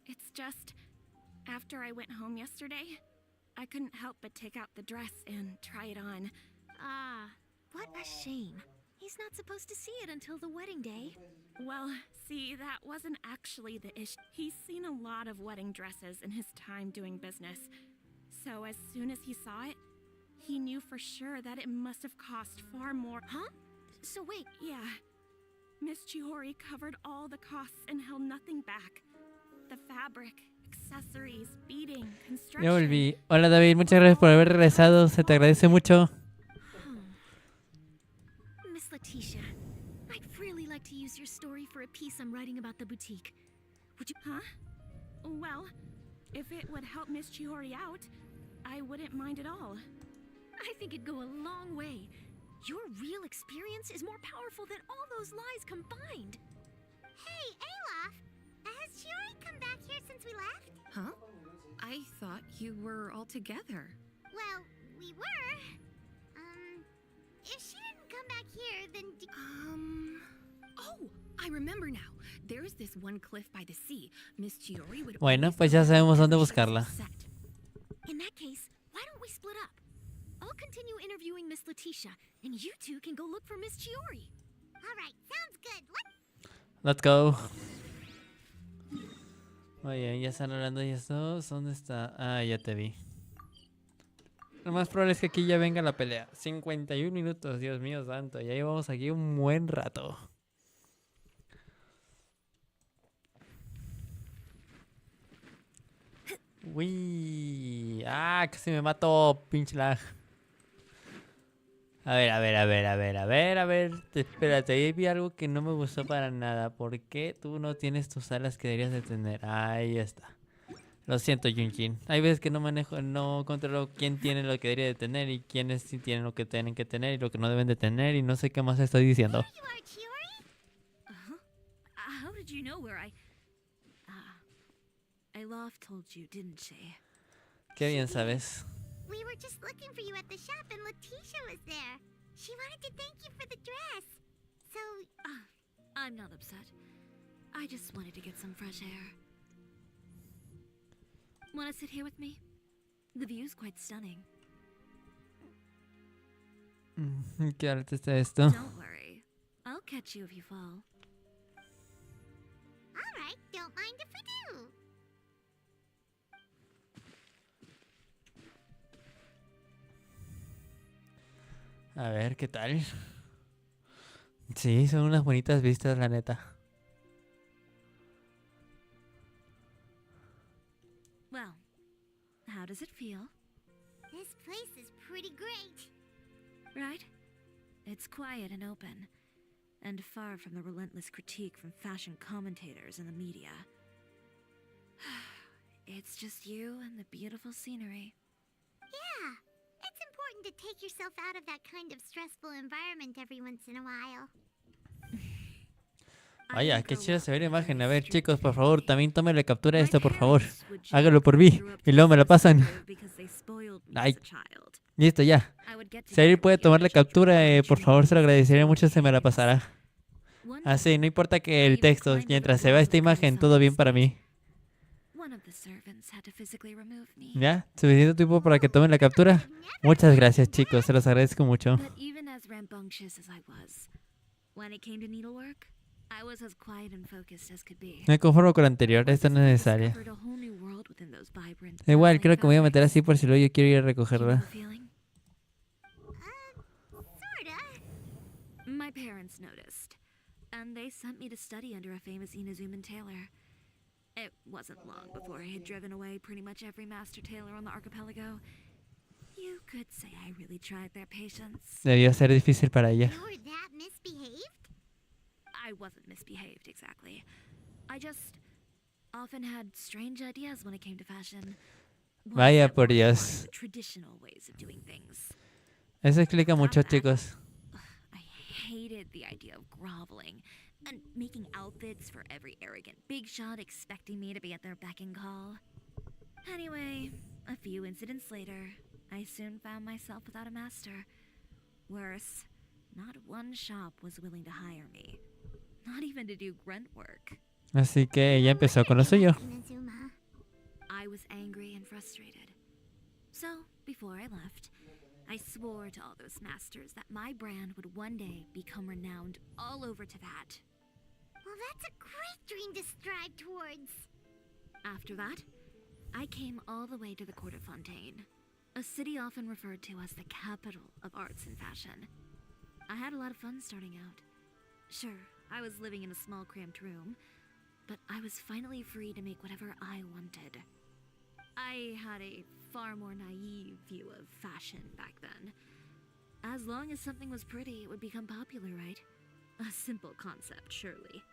It's just, after I went home yesterday, I couldn't help but take out the dress and try it on. Ah, what a shame. He's not supposed to see it until the wedding day. Well, see, that wasn't actually the issue. He's seen a lot of wedding dresses in his time doing business. So as soon as he saw it, he knew for sure that it must have cost far more. Huh? So wait. Yeah. Miss Chiori covered all the costs and held nothing back. The fabric, accessories, beading, construction. Ya volví. Hola David, muchas gracias por haber regresado. Se te agradece mucho. Miss Letitia, I'd really like to use your story for a piece I'm writing about the boutique. Would you? Huh? Well, if it would help Miss Chiori out, I wouldn't mind at all. I think it'd go a long way. Your real experience is more powerful than all those lies combined. Hey, Olaf! Has Chiori come back here since we left? Huh? I thought you were all together. Well, we were. If she didn't come back here, then Oh, I remember now. There's this one cliff by the sea. Miss Chiori would. Bueno, pues ya sabemos dónde buscarla. In that case, why don't we split up? I'll continue interviewing Miss Letitia, and you two can go look for Miss Chiori. All right, sounds good. Let's go. Oye, ya están hablando de estos. ¿Dónde está? Ah, ya te vi. Lo más probable es que aquí ya venga la pelea. 51 minutos, Dios mío santo. Ya llevamos aquí un buen rato. Uy. Ah, casi me mato, pinche lag. A ver. Espérate, ahí vi algo que no me gustó para nada. ¿Por qué tú no tienes tus alas que deberías de tener? Ahí está. Lo siento, Junjin. Hay veces que no controlo quién tiene lo que debería de tener y quiénes sí tienen lo que tienen que tener y lo que no deben de tener y no sé qué más estoy diciendo. How did you know where Olaf told you, didn't she? Qué bien sabes. We were just looking for you at the shop and Letitia was there. She wanted to thank you for the dress. So, I'm not upset. I just wanted to get some fresh air. Want to sit here with me? The view's quite stunning. ¿Qué arte está esto? Don't worry. I'll catch you if you fall. all right, don't mind if we do. A ver, ¿qué tal? Sí, son unas bonitas vistas, la neta. Well, how does it feel? This place is pretty great. Right? It's quiet and open, and far from the relentless critique from fashion commentators and the media. It's just you and the beautiful scenery. Yeah, it's important to take yourself out of that kind of stressful environment every once in a while. Vaya, qué chida se ve la imagen. A ver, chicos, por favor, también tómenle captura a esto, por favor. Hágalo por mí. Y luego me la pasan. Ay, listo, ya. Si alguien puede tomarle captura, por favor, se lo agradecería mucho si me la pasara. Así, no importa que el texto, mientras se vea esta imagen, todo bien para mí. ¿Ya? ¿Suficiente tiempo para que tomen la captura? Muchas gracias, chicos, se los agradezco mucho. Me conformo con lo anterior, esto no es necesario. Igual, creo que me voy a meter así por si luego yo quiero ir a recogerla. My parents noticed, and they sent me to study under a famous Inazuman tailor. It wasn't long before I had driven away pretty much every master tailor on the archipelago. You could say I really tried their patience. Debió ser difícil para ella. You were that misbehaved? I wasn't misbehaved, exactly. I just often had strange ideas when it came to fashion. Vaya por Dios. Traditional ways of doing things. Eso explica mucho, chicos. I hated the idea of groveling and making outfits for every arrogant big shot expecting me to be at their beck and call. Anyway, a few incidents later, I soon found myself without a master. Worse, not one shop was willing to hire me. not even to do grunt work. Así que ella empezó con lo suyo. Inazuma. I was angry and frustrated. So, before I left, I swore to all those masters that my brand would one day become renowned all over to that. Well, that's a great dream to strive towards. After that, I came all the way to the court of Fontaine, a city often referred to as the capital of arts and fashion. I had a lot of fun starting out. Sure, I was living in a small cramped room, but I was finally free to make whatever I wanted. I had a far more naive view of fashion back then. As long as something was pretty, it would become popular, right? A simple concept, surely.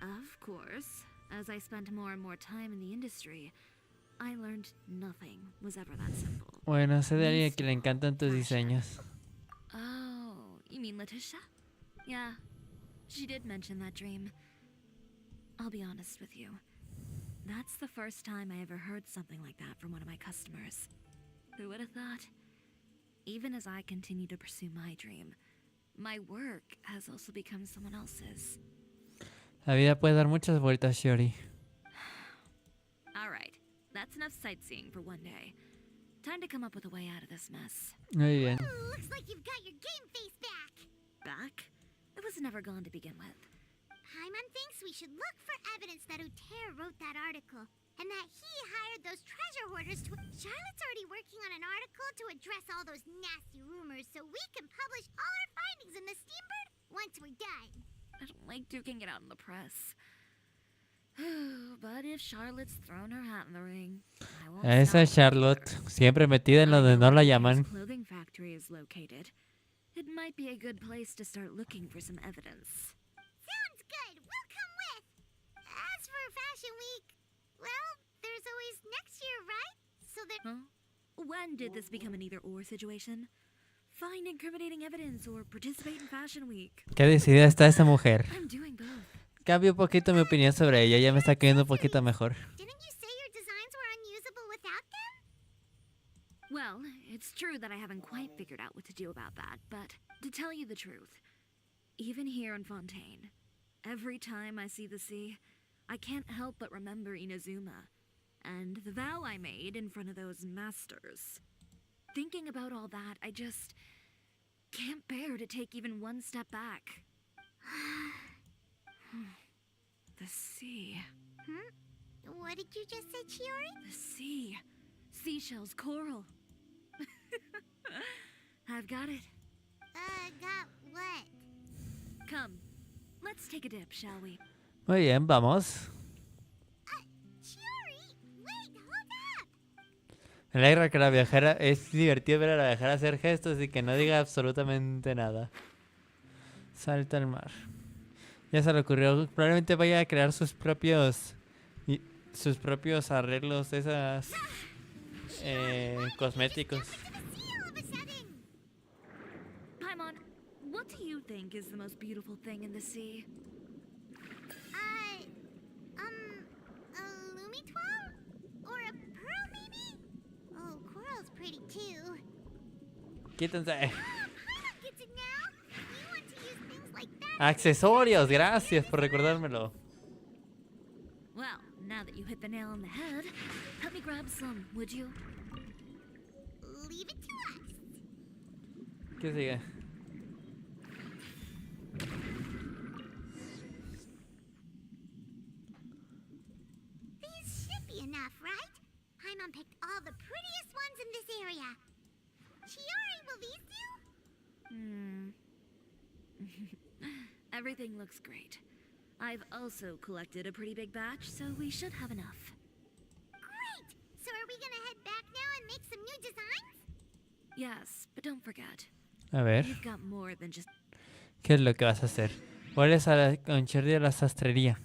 Of course, as I spent more and more time in the industry, I learned nothing was ever that simple. Bueno, sé de alguien que le encantan tus diseños. Oh, you mean Letitia? Yeah, she did mention that dream. I'll be honest with you. That's the first time I ever heard something like that from one of my customers. Who would have thought? Even as I continue to pursue my dream, my work has also become someone else's. La vida puede dar muchas vueltas, Chiori. Alright, that's enough sightseeing for one day. Time to come up with a way out of this mess. Muy bien. Ooh, looks like you've got your game face back. Back? It was never gone to begin with. Paimon thinks we should look for evidence that Uter wrote that article, and that he hired those treasure hoarders to... Charlotte's already working on an article to address all those nasty rumors so we can publish all our findings in the Steambird once we're done. I don't like duking it out in the press. But if Charlotte's thrown her hat in the ring, I won't Esa es stop. Charlotte, siempre metida en donde no la llaman. Clothing factory is located. It might be a good place to start looking for some evidence. Sounds good. We'll come with. As for Fashion Week, well, there's always next year, right? So there... Huh? When did this become an either-or situation? Find incriminating evidence or participate in Fashion Week. Qué decidida está esa mujer. I'm doing both. Cambio un poquito mi opinión sobre ella, ya me está cayendo un poquito mejor. Didn't you say your designs were unusable without them? Well, it's true that I haven't quite figured out what to do about that, but to tell you the truth, even here in Fontaine, every time I see the sea, I can't help but remember Inazuma and the vow I made in front of those masters. Thinking about all that, I just can't bear to take even one step back. The sea. What did you just say, Chiori? The sea. Seashells, coral. I've got it. Got what? Come, let's take a dip, shall we? Muy bien, vamos. Chiori, wait, hold up! Me alegra que la viajera, es divertido ver a la viajera hacer gestos y que no diga absolutamente nada. Salta al mar. Ya se le ocurrió, probablemente vaya a crear sus propios arreglos, esas cosméticos. Paimon, what do you think is the most beautiful thing in the sea? A Lumitwal? Or a pearl, maybe? Oh, coral's pretty too. Quítense. Paimon gets it now. You want to use things like that? Accesorios, gracias por recordármelo. Well, now that you hit the nail on the head, help me grab some, would you? Leave it to us. ¿Qué sigue? These should be enough, right? Paimon picked all the prettiest ones in this area. Chiori, will these do? Everything looks great. I've also collected a pretty big batch, so we should have enough. Great! So are we gonna head back now and make some new designs? Yes, but don't forget, A ver, you've got more than just... ¿qué es lo que vas a hacer? Vuelves a la conchería de la sastrería.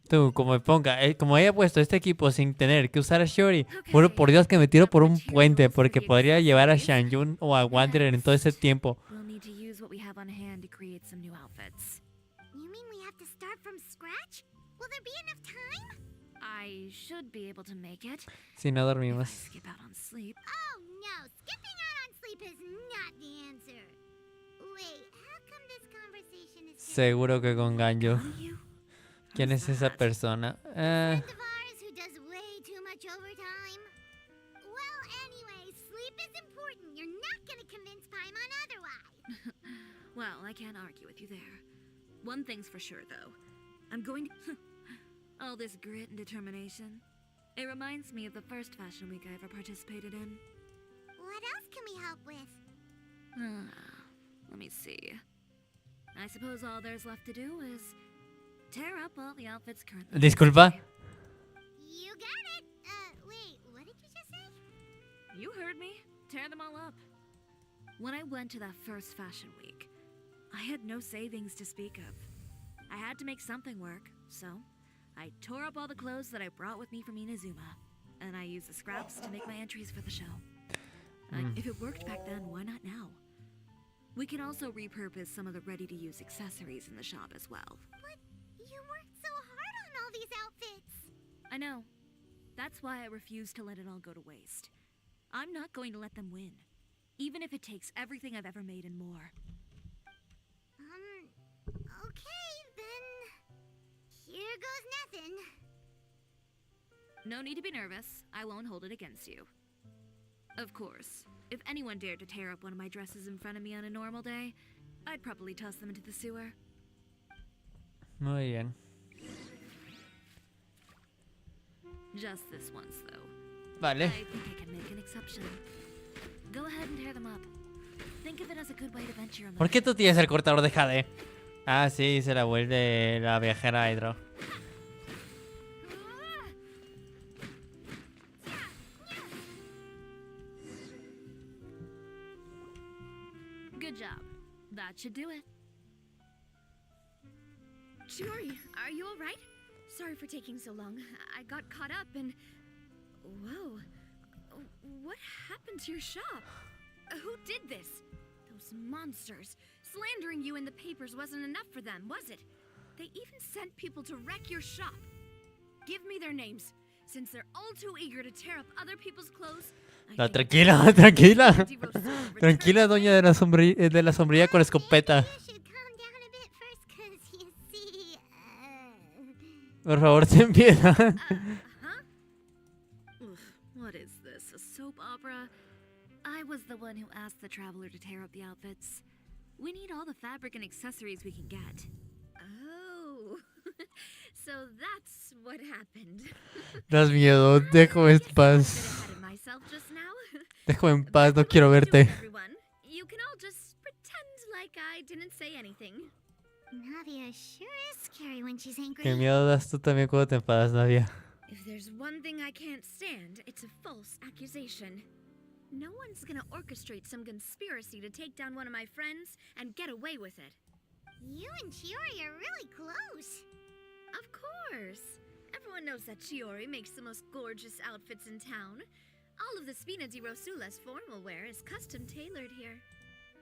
Tú, como me ponga, como haya puesto este equipo sin tener que usar a Chiori, juro por Dios que me tiro por un puente porque podría llevar a Shanjun o a Wanderer en todo ese tiempo. We'll need to use what we have on hand to create some new outfits. You mean we have to start from scratch? Will there be enough time? I should be able to make it. Si no If I dormimos. skip out on sleep. Oh no, skipping out on sleep sleep is not the answer. Wait, how come this conversation is Seguro que con Ganjo. You? ¿Quién es esa persona? friend of ours who does way too much overtime? Well, anyway, sleep is important. You're not gonna convince Paimon otherwise. Well, I can't argue with you there. One thing's for sure, though. I'm going to... all this grit and determination. It reminds me of the first fashion week I ever participated in. What else can we help with? Let me see. I suppose all there's left to do is tear up all the outfits currently. Disculpa. You got it. Wait, what did you just say? You heard me. Tear them all up. When I went to that first fashion week, I had no savings to speak of. I had to make something work, so I tore up all the clothes that I brought with me from Inazuma, and I used the scraps to make my entries for the show. If it worked back then, why not now? We can also repurpose some of the ready-to-use accessories in the shop as well. But you worked so hard on all these outfits. I know. That's why I refuse to let it all go to waste. I'm not going to let them win, even if it takes everything I've ever made and more. Okay, then... here goes nothing. No need to be nervous. I won't hold it against you. Of course, if anyone dared to tear up one of my dresses in front of me on a normal day, I'd probably toss them into the sewer. Muy bien. Just this once, though. Vale. I think I can make an exception. Go ahead and tear them up. Think of it as a good way to vent your ¿Por qué tú tienes el cortador de jade? Ah, sí, se la vuelve la viajera Hydro. Good job. That should do it. Chiori, are you alright? Sorry for taking so long. I got caught up and... Whoa. What happened to your shop? Who did this? Those monsters. Slandering you in the papers wasn't enough for them, was it? They even sent people to wreck your shop. Give me their names. Since they're all too eager to tear up other people's clothes... Tranquila, tranquila. Tranquila, doña de la sombrilla con escopeta. Por favor, ten piedad. What is this, a soap opera? I was the one who asked the traveler to tear up the outfits. We need all the fabric and accessories we can get. Oh, so that's what happened. Das miedo, déjame en paz. Déjame en paz, no quiero verte. You can all just pretend like I didn't say anything. Navia sure is scary when she's angry. Qué miedo das tú también cuando te enfadas, Navia. If there's one thing I can't stand, it's a false accusation. No one's gonna orchestrate some conspiracy to take down one of my friends and get away with it. You and Chiori are really close. Of course. Everyone knows that Chiori makes the most gorgeous outfits in town. All of the Spina di Rosula's formal wear is custom tailored here.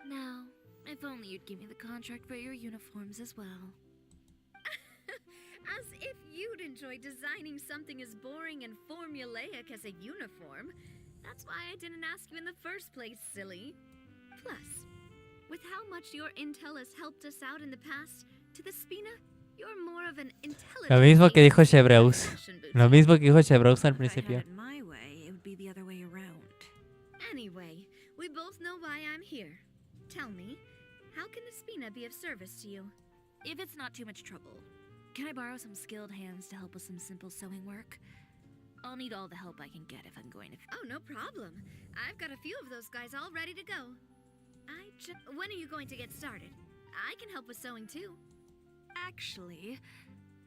Now, if only you'd give me the contract for your uniforms as well. As if you'd enjoy designing something as boring and formulaic as a uniform. That's why I didn't ask you in the first place, silly. Plus, with how much your intel has helped us out in the past, to the Spina, you're more of an intelligent... Lo mismo que dijo Chebreus. Lo mismo que dijo Chebreus al principio. If I had it my way, it would be the other way around. Anyway, we both know why I'm here. Tell me, how can the Spina be of service to you? If it's not too much trouble, can I borrow some skilled hands to help with some simple sewing work? I'll need all the help I can get if I'm going to... Oh, no problem. I've got a few of those guys all ready to go. When are you going to get started? I can help with sewing too. Actually,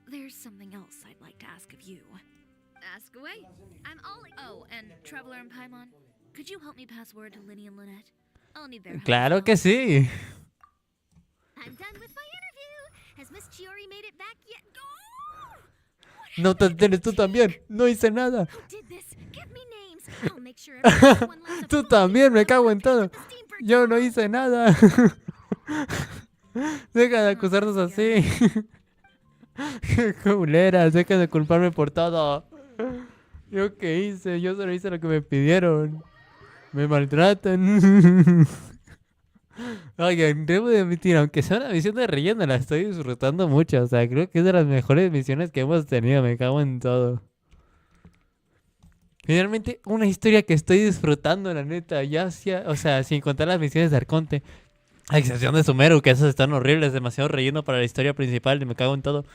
there's something else I'd like to ask of you. Ask away. I'm all... Oh, and Traveler and Paimon, could you help me pass word to Linny and Lynette? I'll need their help. Claro que sí. I'm done with my interview. Has Miss Chiori made it back yet? No te enteres tú también. No hice nada. Who did this? Give me names. I'll make sure everyone lets Tú también, me cago en todo. Yo no hice nada. Deja de acusarnos así. Qué culeras, deja de culparme por todo. ¿Yo qué hice? Yo solo hice lo que me pidieron. Me maltratan. Oigan, debo de admitir, aunque sea una misión de relleno, la estoy disfrutando mucho. O sea, creo que es de las mejores misiones que hemos tenido. Me cago en todo. Finalmente, una historia que estoy disfrutando, la neta. Ya hacía, o sea, sin contar las misiones de Arconte. A excepción de Sumeru, que esos están horribles. Demasiado relleno para la historia principal. Y me cago en todo.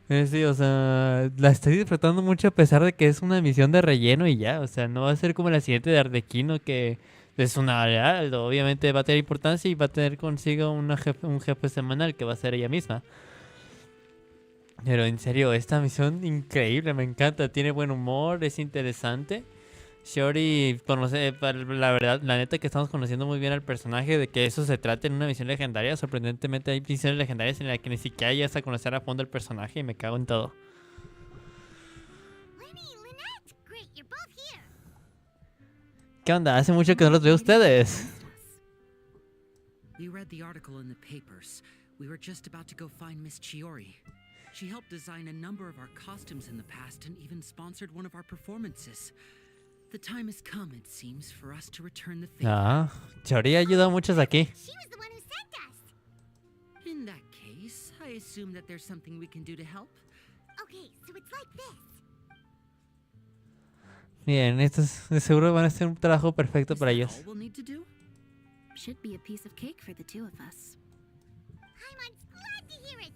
Sí, o sea, la estoy disfrutando mucho a pesar de que es una misión de relleno y ya. O sea, no va a ser como la siguiente de Ardequino que es una Heraldo. Obviamente va a tener importancia y va a tener consigo un jefe semanal que va a ser ella misma. Pero en serio, esta misión increíble, me encanta. Tiene buen humor, es interesante. Chiori conoce, la verdad, la neta que estamos conociendo muy bien al personaje, de que eso se trata en una misión legendaria. Sorprendentemente hay misiones legendarias en las que ni siquiera llegas a conocer a fondo el personaje y me cago en todo. ¿Qué onda? Hace mucho que no los veo a ustedes. We read the article in the papers. We were just about to go find Miss Chiori. She helped design a number of our costumes in the past and even sponsored one of our performances. The time has come, it seems, for us to return the favor. Ah, Chiori ha ayudado a muchos aquí. She was the one who sent us. In that case, I assume that there's something we can do to help. Okay, so it's like this. Bien, estos de seguro van a ser un trabajo perfecto para ellos. All we'll need to do? Should be a piece of cake for the two of us. I'm glad to hear it.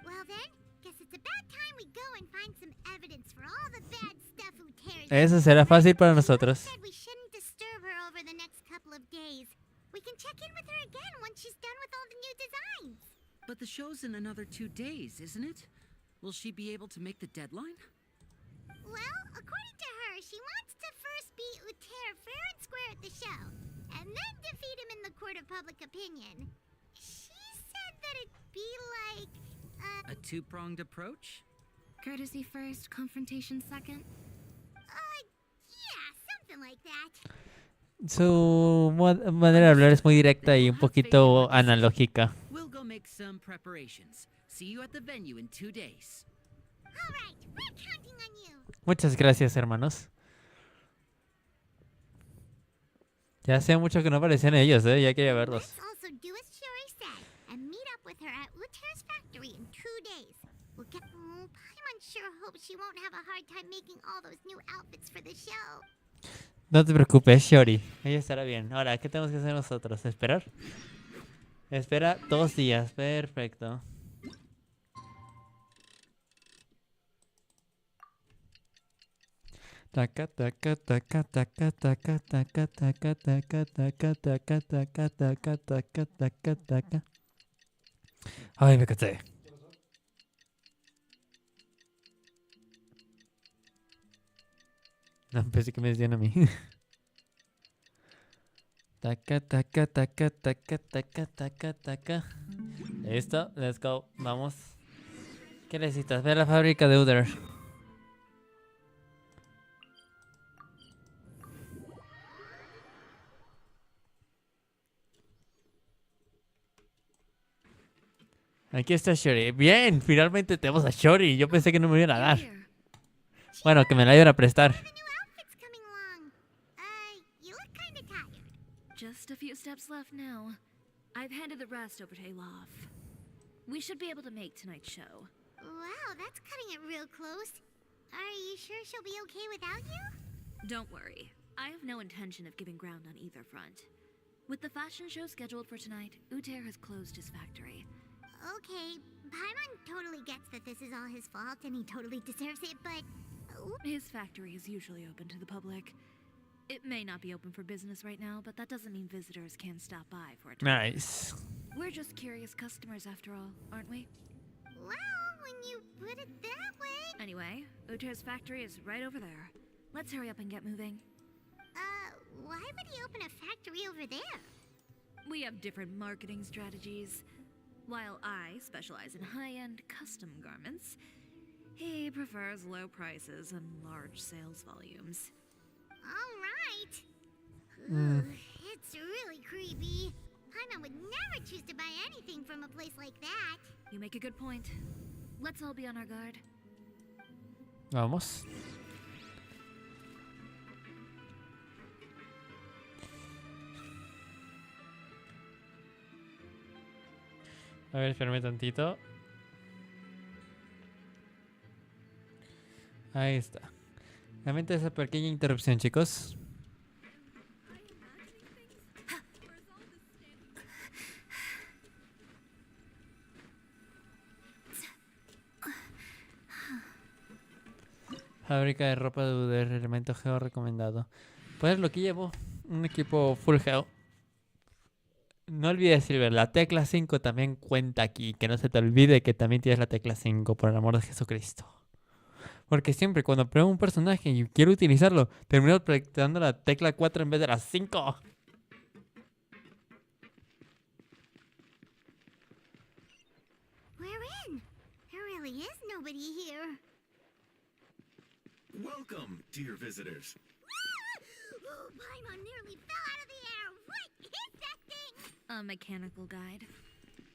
Well then, guess it's about time we go and find some evidence for all the bad stuff Uter's. Eso será fácil para nosotros. Said we shouldn't disturb her over the next couple of days. We can check in with her again once she's done with all the new designs. But the show's in another 2 days, isn't it? Will she be able to make the deadline? Well, according to her, she wants to first beat Uter fair and square at the show, and then defeat him in the court of public opinion. She said that it'd be like, A two-pronged approach? Courtesy first, confrontation second. Yeah, something like that. Su manera de hablar es muy directa y un poquito analógica. We'll go make some preparations. See you at the venue in 2 days. All right, we're counting on you. Muchas gracias, hermanos. Ya hace mucho que no aparecían ellos, ya quería verlos. Let's also do as Chiori said and meet up with her at Uter's factory in 2 days. We'll get. Paimon sure hopes she won't have a hard time making all those new outfits for the show. No te preocupes, Chiori. Ella estará bien. Ahora, ¿qué tenemos que hacer nosotros? ¿Esperar? Espera 2 días. Perfecto. Taca, taca, taca, taca, taca, taca, taca, taca, taca, taca, taca, taca, taca, taca, taca. Ay, me cansé. No, pensé que me decían a mí. Taca, taca, taca, taca, taca, taca, taca. Listo, let's go. Vamos. ¿Qué necesitas? Ve a la fábrica de Uter. Aquí está Chiori. Bien, finalmente tenemos a Chiori. Yo pensé que no me iban a dar. Bueno, que me la iban a prestar. Just a few steps left now. I've handed the rest over to Olaf. We should be able to make tonight's show. Wow, that's cutting it real close. Are you sure she'll be okay without you? Don't worry. I have no intention of giving ground on either front. With the fashion show scheduled for tonight, Uter has closed his factory. Okay, Paimon totally gets that this is all his fault and he totally deserves it, but... His factory is usually open to the public. It may not be open for business right now, but that doesn't mean visitors can't stop by for a time. Nice. We're just curious customers after all, aren't we? Well, when you put it that way... Anyway, Uter's factory is right over there. Let's hurry up and get moving. Why would he open a factory over there? We have different marketing strategies. While I specialize in high-end custom garments, he prefers low prices and large sales volumes. All right. It's really creepy. Paimon would never choose to buy anything from a place like that. You make a good point. Let's all be on our guard. Vamos. A ver, espérame tantito. Ahí está. Lamento esa pequeña interrupción, chicos. Fábrica de ropa de UDR, elemento geo recomendado. Pues lo que llevo, un equipo full geo. No olvides, Silver, la tecla 5 también cuenta aquí. Que no se te olvide que también tienes la tecla 5, por el amor de Jesucristo. Porque siempre cuando pruebo un personaje y quiero utilizarlo, termino proyectando la tecla 4 en vez de la 5. We're in. There really is nobody here. Welcome, dear visitors. Oh, Paimon nearly fell out of the air. What is that thing? A mechanical guide.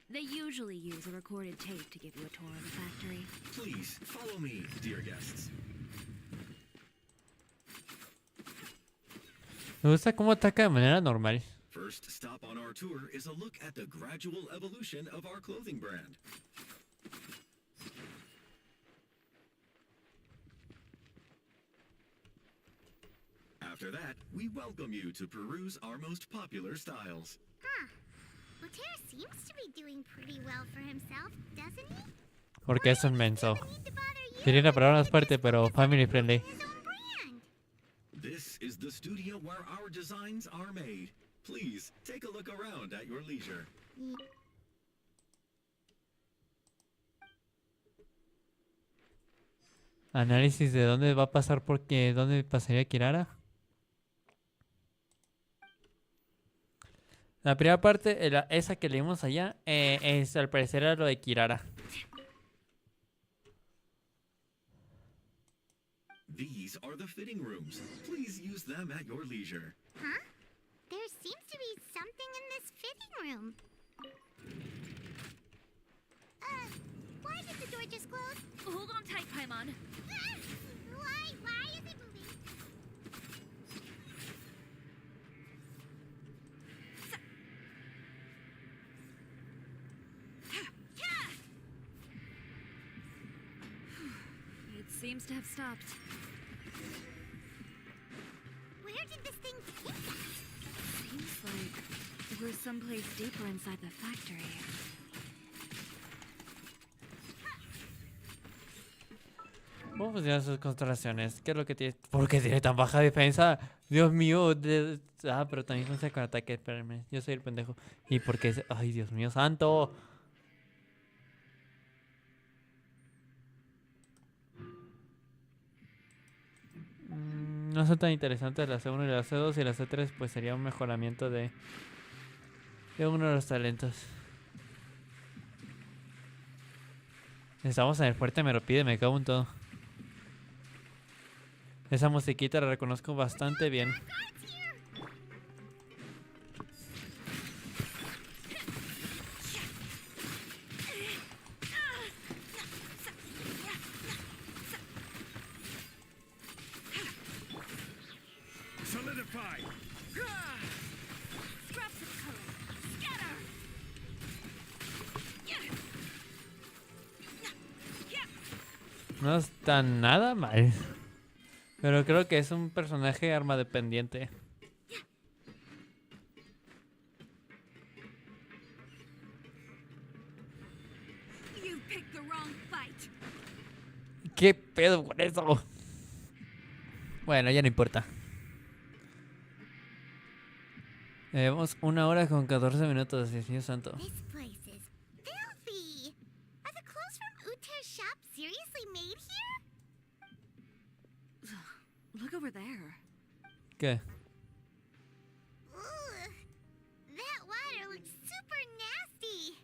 They usually use a recorded tape to give you a tour of the factory. Please, follow me, dear guests. Me gusta cómo ataca de manera normal. First stop on our tour is a look at the gradual evolution of our clothing brand. After that, we welcome you to peruse our most popular styles. Huh. Lothair seems to be doing pretty well for himself, doesn't he? Porque es inmenso. Doesn't need to bother you. Sería una palabra más fuerte, pero family friendly. His own brand. This is the studio where our designs are made. Please, take a look around at your leisure. Análisis de dónde va a pasar porque dónde pasaría Kirara. La primera parte, esa que leímos allá, es al parecer era lo de Kirara. These are the fitting rooms. Please use them at your leisure. Huh? There seems to be something in this fitting room. Why did the door just close? Hold on tight, Paimon. Why is it moving? It seems to have stopped. Where did this thing take us? Seems like we're someplace deeper inside the factory. ¿Cómo funcionan sus constelaciones? ¿Qué es lo que tiene? ¿Por qué tiene tan baja defensa? Dios mío. Pero también funciona con ataque. Espérenme. Yo soy el pendejo. ¿Y por qué? Ay, Dios mío santo. No son tan interesantes la C1 y la C2. Y la C3 pues sería un mejoramiento de uno de los talentos. Estamos en el fuerte, me lo pide, me cago en todo. Esa musiquita la reconozco bastante bien. Solidify! Scraps of color. Scatter! No está nada mal. Pero creo que es un personaje arma dependiente. You picked the wrong fight. ¿Qué pedo con eso? Bueno, ya no importa. Llevamos 1 hora con 14 minutos, Dios mío santo. This place is filthy. Are the clothes from Uther's shop seriously made here? Look over there. ¿Qué? Ugh. That water looks super nasty.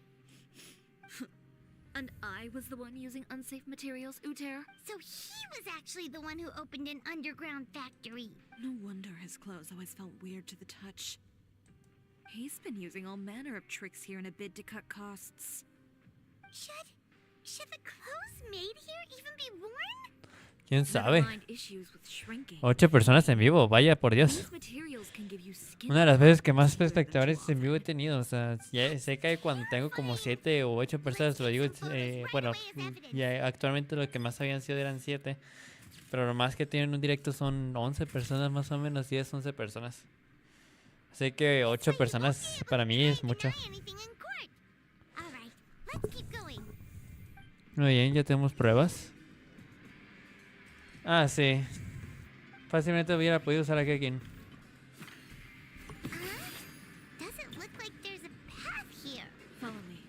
And I was the one using unsafe materials, Uther? So he was actually the one who opened an underground factory. No wonder his clothes always felt weird to the touch. He's been using all manner of tricks here in a bid to cut costs. Should the clothes made here even be worn? ¿Quién Never sabe? mind issues with shrinking. 8 personas en vivo, vaya por Dios. These materials can give you skin Una de las veces que más smoother than espectadores too en vivo he often. tenido. O sea, ya sé que cuando tengo como 7 o 8 personas, lo digo, bueno, ya actualmente lo que más habían sido eran 7. Pero lo más que tienen un directo son 11 personas más o menos, 10, 11 personas. Así que 8 personas para mí es mucho. Muy bien, ya tenemos pruebas. Ah, sí. Fácilmente hubiera podido usar a Kekin. Follow me.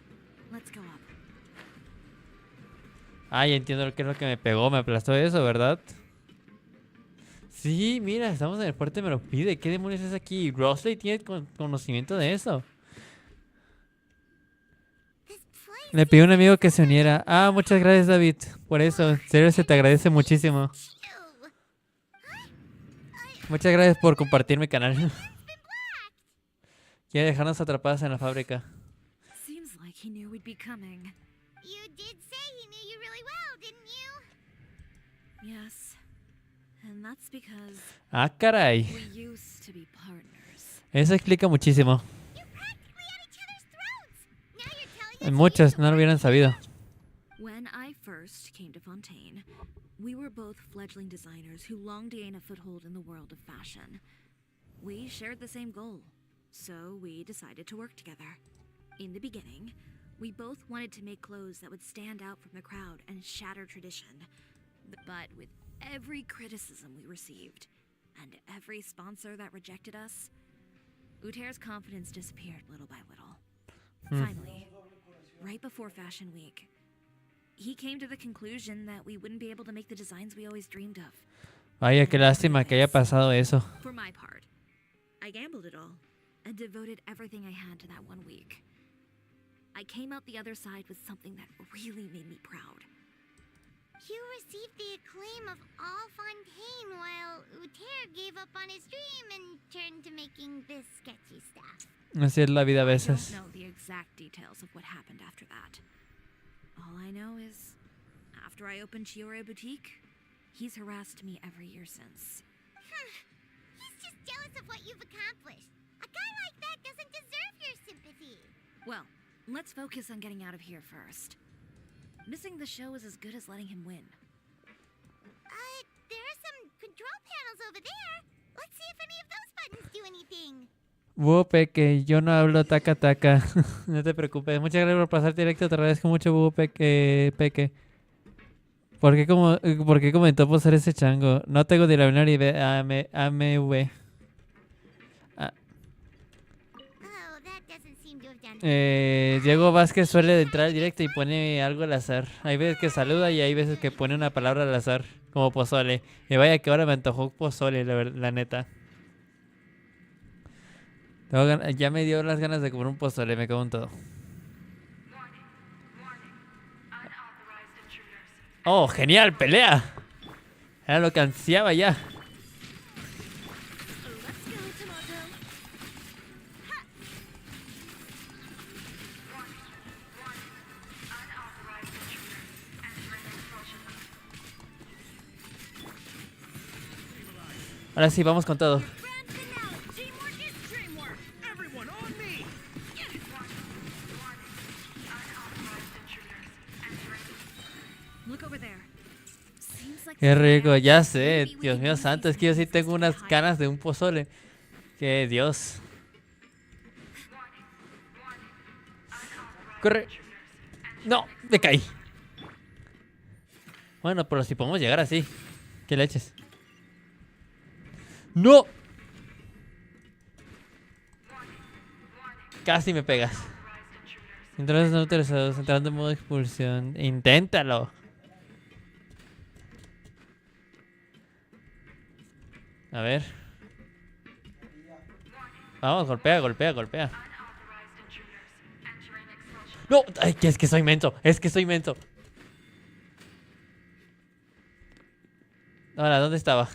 Let's go up. Ah, ya entiendo qué es lo que me pegó, me aplastó eso, ¿verdad? Sí, mira, estamos en el puerto y me lo pide. ¿Qué demonios es aquí? Rosley tiene conocimiento de eso. Le pidió a un amigo que se uniera. Ah, muchas gracias, David. Por eso, en serio, se te agradece muchísimo. Muchas gracias por compartir mi canal. Quiere dejarnos atrapadas en la fábrica. Seems like he knew we'd be coming. You did say he knew you really well, didn't you? Yes. And that's because Ah, caray. we used to be partners. Eso explica muchísimo. You're practically at each other's throats. Now you're telling us En muchos no lo hubieran sabido. When I first came to Fontaine, we were both fledgling designers who longed to gain a foothold in the world of fashion. We shared the same goal, so we decided to work together. In the beginning, we both wanted to make clothes that would stand out from the crowd and shatter tradition. But with every criticism we received, and every sponsor that rejected us, Uter's confidence disappeared little by little. Finally, right before Fashion Week, he came to the conclusion that we wouldn't be able to make the designs we always dreamed of. Vaya, qué lástima que haya pasado eso. For my part, I gambled it all and devoted everything I had to that 1 week. I came out the other side with something that really made me proud. You received the acclaim of all Fontaine while Uter gave up on his dream and turned to making this sketchy stuff. Así es la vida a I veces. don't know the exact details of what happened after that. All I know is, after I opened Chiori Boutique, he's harassed me every year since. He's just jealous of what you've accomplished. A guy like that doesn't deserve your sympathy. Well, let's focus on getting out of here first. Missing the show is as good as letting him win. There are some control panels over there. Let's see if any of those buttons do anything. Búho Peque, yo no hablo taca taca. No te preocupes. Muchas gracias por pasar directo. Te agradezco mucho, Búho Peque. ¿Por qué comentó posar ese chango? No tengo ni la menor idea. AMV. Oh, that doesn't seem to have done. Diego Vázquez suele entrar al directo y pone algo al azar. Hay veces que saluda y hay veces que pone una palabra al azar, como pozole. Y vaya que ahora me antojó pozole, la neta. Ya me dio las ganas de comer un pozole, me cago en todo. Oh, genial, pelea. Era lo que ansiaba ya. Ahora sí, vamos con todo. Qué rico, ya sé, Dios mío santo, es que yo sí tengo unas ganas de un pozole. Que Dios. Corre. No, me caí. Bueno, pero si podemos llegar así. ¿Qué leches? ¡No! Casi me pegas. Entonces no autorizados, entrando en modo expulsión. Inténtalo. A ver. Vamos, golpea. No, ay, es que soy menso. Ahora, ¿dónde estaba?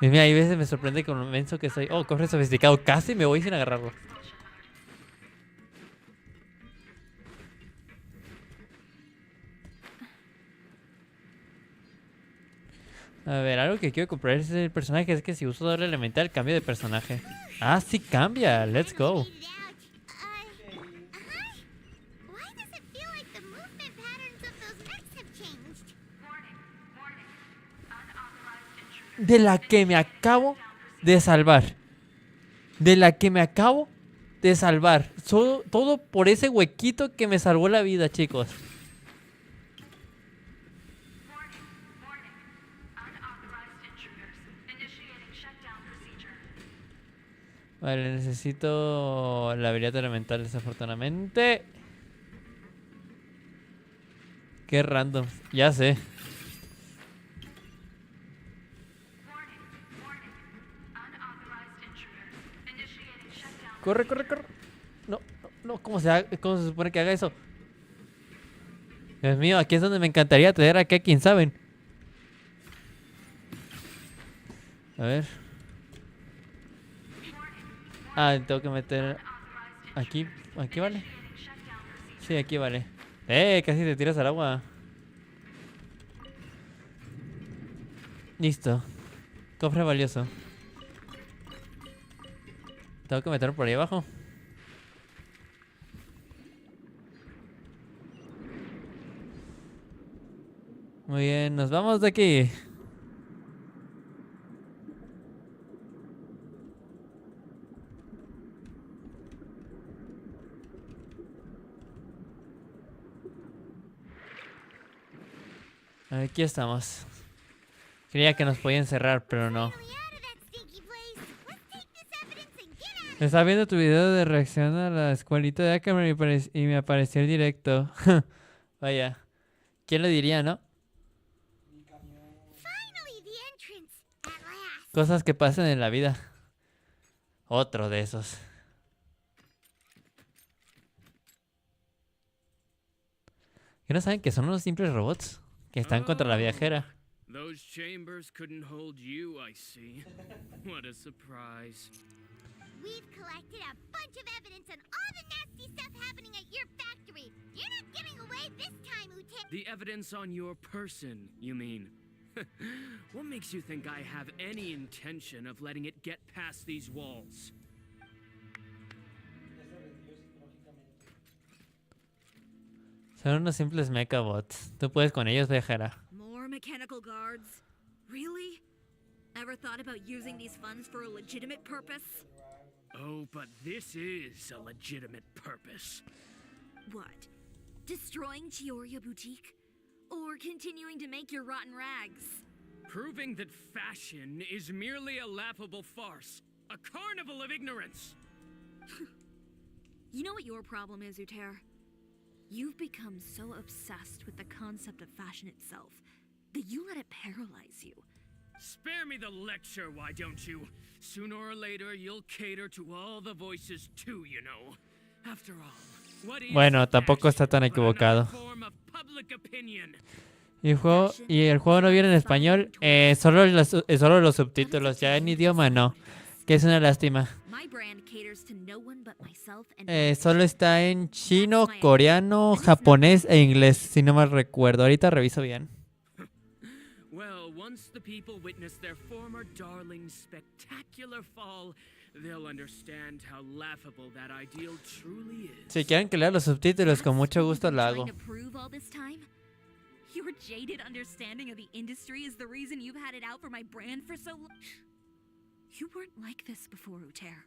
Dios mío, hay veces me sorprende con lo menso que soy. Oh, cofre sofisticado. Casi me voy sin agarrarlo. A ver, algo que quiero comprar es el personaje. Es que si uso doble elemental, cambio de personaje. Ah, sí cambia. Let's go. Why does it feel like the movement patterns of those mechs have changed? De la que me acabo de salvar. De la que me acabo de salvar. Todo por ese huequito que me salvó la vida, chicos. Vale, necesito la habilidad elemental desafortunadamente. Qué random. Ya sé. Corre, corre, corre. No, no, ¿cómo cómo se supone que haga eso? Dios mío, aquí es donde me encantaría tener a Kekin, ¿saben? A ver. Ah, tengo que meter... Aquí vale. Sí, aquí vale. Casi te tiras al agua. Listo. Cofre valioso. Tengo que meterlo por ahí abajo. Muy bien, nos vamos de aquí. Aquí estamos. Creía que nos podían cerrar, pero no. Estaba viendo tu video de reacción a la escuelita de Ackerman y me apareció el directo. Vaya. ¿Quién lo diría, no? Cosas que pasan en la vida. Otro de esos. ¿Que no saben que son unos simples robots? Que están contra la viajera. Those chambers couldn't hold you, I see. What a surprise. We've collected a bunch of evidence on all the nasty stuff happening at your factory. You're not getting away this time, Lieutenant. The evidence on your person, you mean? What makes you think I have any intention of letting it get past these walls? Son unos simples mechabots. Tú puedes con ellos, viajera. More mechanical guards? Really? Ever thought about using these funds for a legitimate purpose? Oh, but this is a legitimate purpose. What? Destroying Chiori Boutique? Or continuing to make your rotten rags? Proving that fashion is merely a laughable farce. A carnival of ignorance. You know what your problem is, Uter? You've become so obsessed with the concept of fashion itself that you let it paralyze you. Spare me the lecture, why don't you? Sooner or later, you'll cater to all the voices too, you know. After all, what is bueno, tampoco está tan equivocado. Y el juego no viene en español, solo los subtítulos, ya en idioma no, que es una lástima. Solo está en chino, coreano, japonés e inglés, si no mal recuerdo. Ahorita reviso bien. Well, once the people witness their former darling's spectacular fall, they'll understand how laughable that ideal truly is. Si quieren que lea los subtítulos, con mucho gusto lo hago. Your jaded understanding of the industry is the reason you've had it out for my brand for so long. You weren't like this before, Uter.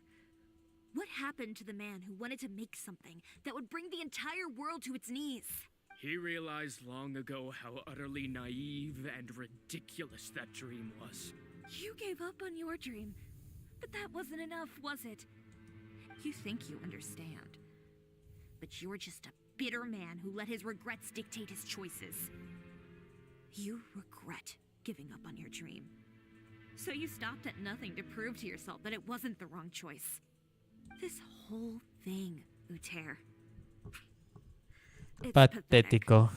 What happened to the man who wanted to make something that would bring the entire world to its knees? He realized long ago how utterly naive and ridiculous that dream was. You gave up on your dream, but that wasn't enough, was it? You think you understand, but you're just a bitter man who let his regrets dictate his choices. You regret giving up on your dream. So you stopped at nothing to prove to yourself that it wasn't the wrong choice. This whole thing, Uter. Patético.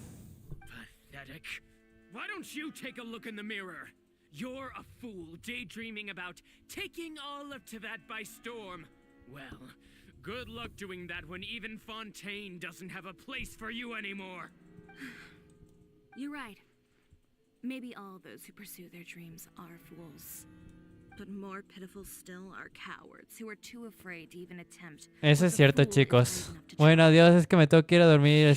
Pathetic. Why don't you take a look in the mirror? You're a fool daydreaming about taking all of Tibet by storm. Well, good luck doing that when even Fontaine doesn't have a place for you anymore. You're right. Maybe all those who pursue their dreams are fools. But more pitiful still are cowards who are too afraid to even attempt. Eso es cierto, chicos. Bueno, adiós, es que me tengo que ir a dormir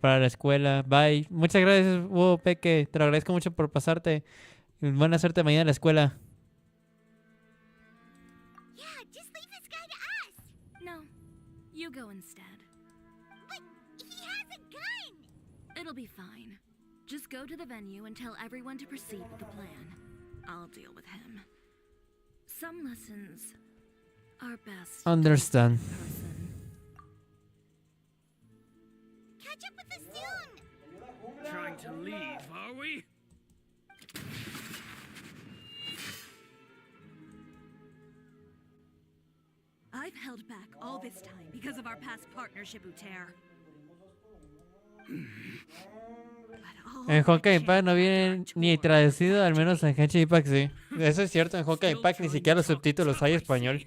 para la escuela. Bye. Muchas gracias, Peque. Te lo agradezco mucho por pasarte. Buena suerte mañana en la escuela. Yeah, just leave this guy to us. No, you go instead. But he has a gun. It'll be fine. Just go to the venue and tell everyone to proceed with the plan. I'll deal with him. Some lessons are best. Understand. Catch up with us soon. Trying to leave, are we? I've held back all this time because of our past partnership, Uter. En Honkai Impact no viene ni traducido, al menos en Genshin Impact sí. Eso es cierto, en Honkai Impact ni siquiera los subtítulos hay español.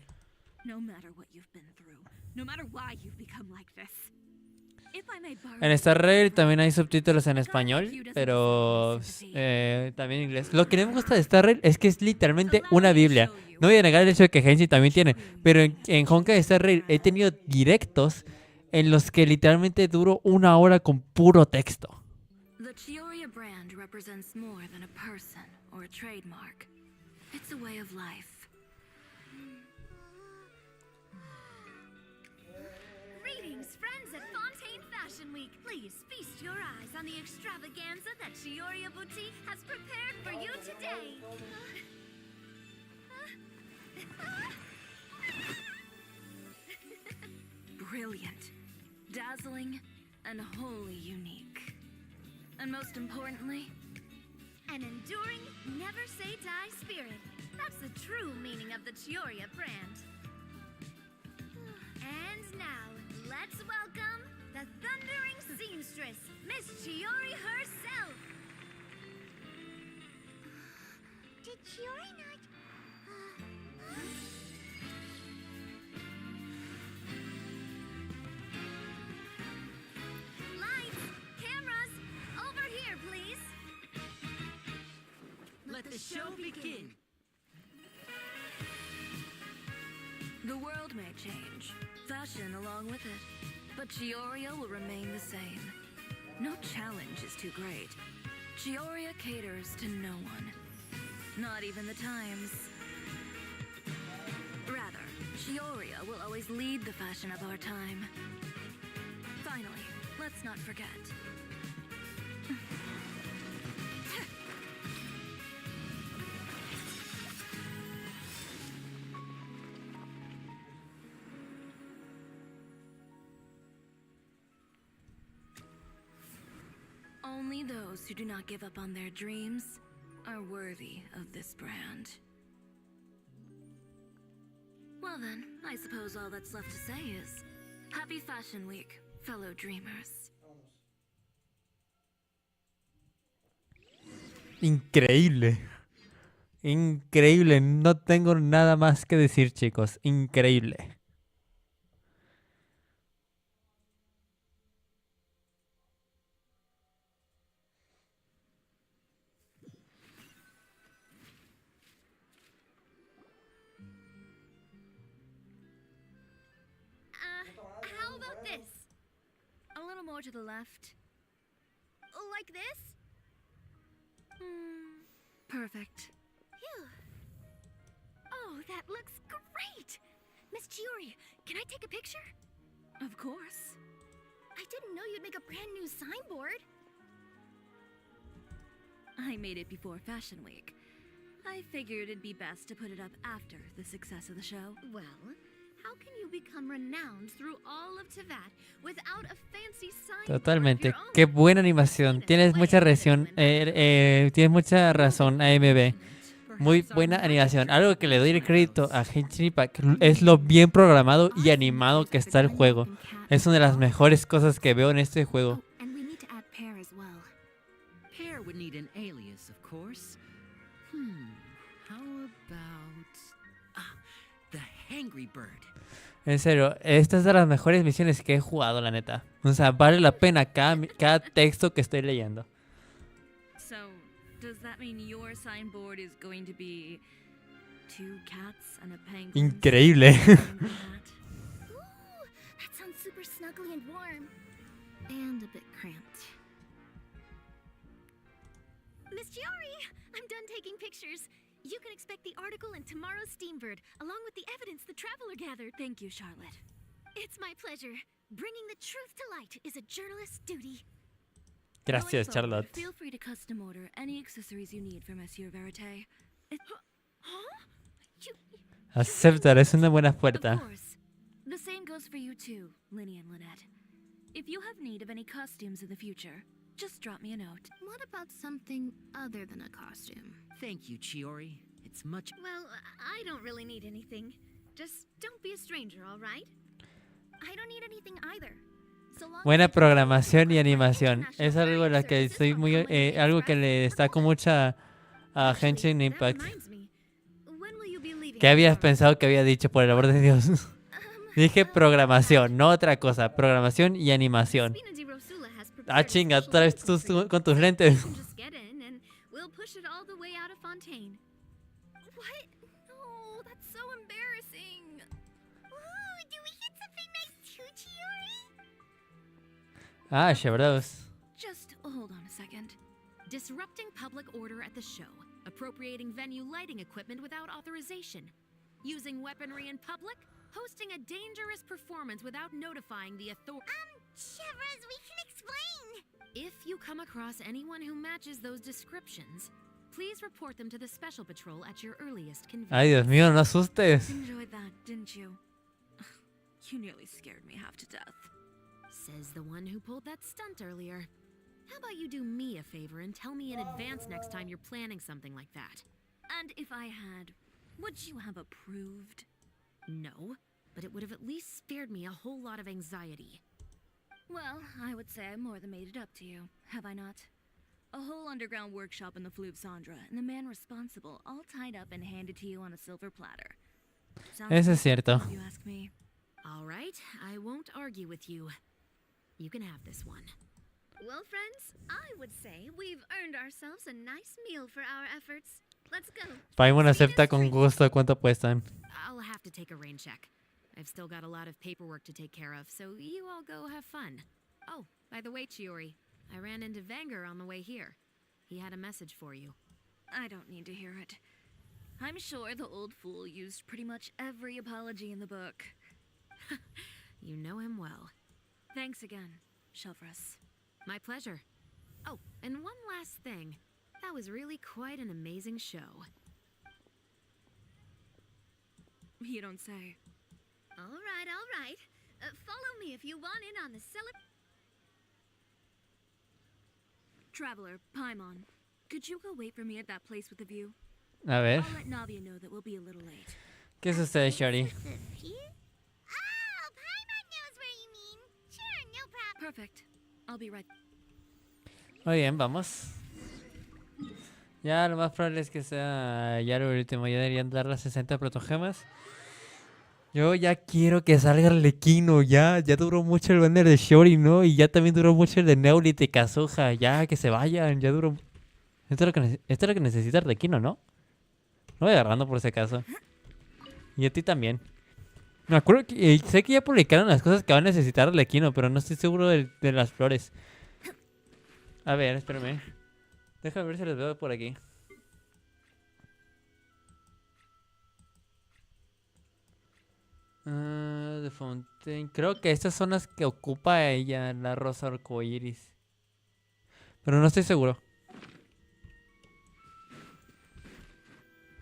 En Star Rail también hay subtítulos en español, pero también en inglés. Lo que no me gusta de Star Rail es que es literalmente una biblia. No voy a negar el hecho de que Genshin también tiene, pero en Honkai Star Rail he tenido directos en los que literalmente duro 1 hora con puro texto. The Chiori brand represents more than a person or a trademark. It's a way of life. Greetings, friends at Fontaine Fashion Week. Please feast your eyes on the extravaganza that Chiori Boutique has prepared for you today. Brilliant, dazzling, and wholly unique. And most importantly, An enduring, never say die spirit. That's the true meaning of the Chiori brand. And now, let's welcome the thundering seamstress, Miss Chiori herself. Did Chiori not... Lights, cameras, over here, please. let the show begin. The world may change, fashion along with it, but Chioria will remain the same. No challenge is too great. Chioria caters to no one, not even the times. Rather, Chioria will always lead the fashion of our time. Finally, let's not forget. Only those who do not give up on their dreams are worthy of this brand. Well then, I suppose all that's left to say is, Happy Fashion Week, fellow dreamers. Increíble. Increíble. No tengo nada más que decir, chicos. Increíble. How about this? A little more to the left. Like this? Perfect. Phew. Oh, that looks great! Miss Chiori, can I take a picture? Of course. I didn't know you'd make a brand new signboard. I made it before Fashion Week. I figured it'd be best to put it up after the success of the show. Well, how can you become renowned through all of Teyvat without a fancy signboard? Totalmente. Qué buena animación. Tienes mucha razón, AMB. Muy buena animación. Algo que le doy el crédito a Genshin Impact es lo bien programado y animado que está el juego. Es una de las mejores cosas que veo en este juego. And we need to add Pear as well. Pear would need an alias, of course. How about... the Hangry Bird. En serio, esta es de las mejores misiones que he jugado, la neta. O sea, vale la pena cada texto que estoy leyendo. So, Does that mean your signboard is going to be 2 cats and a penguin? Increíble. Ooh, that sounds super snuggly and warm. And a bit cramped. Miss Chiori, I'm done taking pictures. You can expect the article in tomorrow's Steambird, along with the evidence the Traveler gathered. Thank you, Charlotte. It's my pleasure. Bringing the truth to light is a journalist's duty. Gracias, Going forward, Charlotte. Feel free to custom order any accessories you need for Monsieur Verite. Aceptar, es una buena Of puerta. course. The same goes for you too, Linny and Lynette. If you have need of any costumes in the future, just drop me a note. What about something other than a costume? Thank you, Chiori. It's much... Well, I don't really need anything. Just don't be a stranger, all right? I don't need anything either. So long Buena as you programación y don't animación. international Es algo en lo que services estoy from muy... Holiday algo que Express le destaco mucho a Genshin That Impact. reminds me. When will you be leaving ¿Qué habías tomorrow? pensado que había dicho, por el amor de Dios? Dije programación, no otra cosa. Programación y animación. Spina di Rosula has prepared Ah, a chinga, special otra vez welcome for you. con tus lentes. You can just get in and we'll push it all the way out of Fontaine. What? No, that's so embarrassing. Ooh, do we get something nice too, Chiori? Ah, Chevros. Just hold on a second. Disrupting public order at the show. Appropriating venue lighting equipment without authorization. Using weaponry in public. Hosting a dangerous performance without notifying the authorities. Chevros, we can explain. If you come across anyone who matches those descriptions, please report them to the Special Patrol at your earliest convenience. Ay, Dios mío, no asustes. Enjoyed that, didn't you? You nearly scared me half to death. Says the one who pulled that stunt earlier. How about you do me a favor and tell me in advance next time you're planning something like that? And if I had, would you have approved? No, but it would have at least spared me a whole lot of anxiety. Well, I would say I more than made it up to you, have I not? A whole underground workshop in the Fleuve Sandra, and the man responsible all tied up and handed to you on a silver platter. Sounds Eso es good, cierto. if you ask me. All right, I won't argue with you. You can have this one. Well, friends, I would say we've earned ourselves a nice meal for our efforts. Let's go. Paimon acepta con gusto. ¿Cuánto cuestan? I'll have to take a rain check. I've still got a lot of paperwork to take care of, so you all go have fun. Oh, by the way, Chiori, I ran into Vanger on the way here. He had a message for you. I don't need to hear it. I'm sure the old fool used pretty much every apology in the book. You know him well. Thanks again, Shelfrus. My pleasure. Oh, and one last thing. That was really quite an amazing show. You don't say. All right. Follow me if you want in on the Traveler, Paimon, could you go wait for me at that place with the view? A ver. I'll let Navia know that we'll be a little late. ¿Qué sucede, Chiori? Oh, Paimon knows where you mean. Sure, no problem. Perfect. I'll be right. Muy bien, vamos. Ya lo más probable es que sea ya lo último. Ya deberían dar las 60 protogemas. Yo ya quiero que salga el Lequino. Ya duró mucho el banner de Chiori, ¿no? Y ya también duró mucho el de Neulit y Kazuha. Ya que se vayan. Ya duró. Esto es lo que necesita el Lequino, ¿no? Lo voy agarrando por si acaso. Y a ti también. Me acuerdo que sé que ya publicaron las cosas que va a necesitar el Lequino, pero no estoy seguro de las flores. A ver, espérame. Déjame ver si les veo por aquí. De Fontaine. Creo que estas son las que ocupa ella, la rosa arcoíris. Pero no estoy seguro.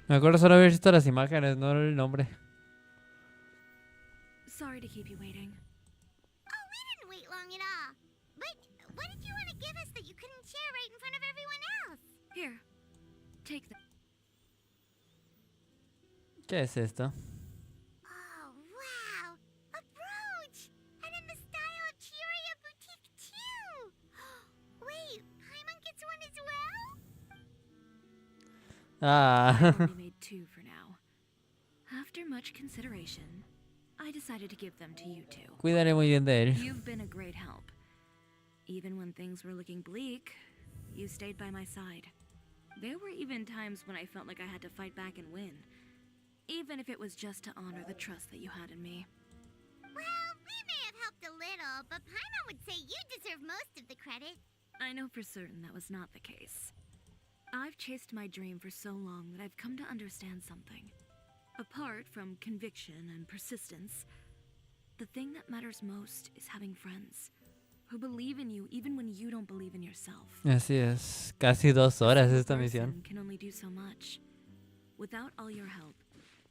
Me acuerdo solo haber visto las imágenes, no el nombre. Sorry to keep you waiting. Oh, we didn't wait long at all. But what did you want to give us that you couldn't share right in front of everyone else? Here, take the. ¿Qué es esto? Oh, wow! A brooch! And in the style of Chiori boutique, too! Wait, Paimon gets one as well? Ah. I only made 2 for now. After much consideration, I decided to give them to you two. Cuidaré muy bien de él. You've been a great help. Even when things were looking bleak, you stayed by my side. There were even times when I felt like I had to fight back and win. Even if it was just to honor the trust that you had in me. Well, we may have helped a little, but Paimon would say you deserve most of the credit. I know for certain that was not the case. I've chased my dream for so long that I've come to understand something. Apart from conviction and persistence, the thing that matters most is having friends who believe in you even when you don't believe in yourself. Así es, casi 2 horas esta misión. Person can only do so much. Without all your help,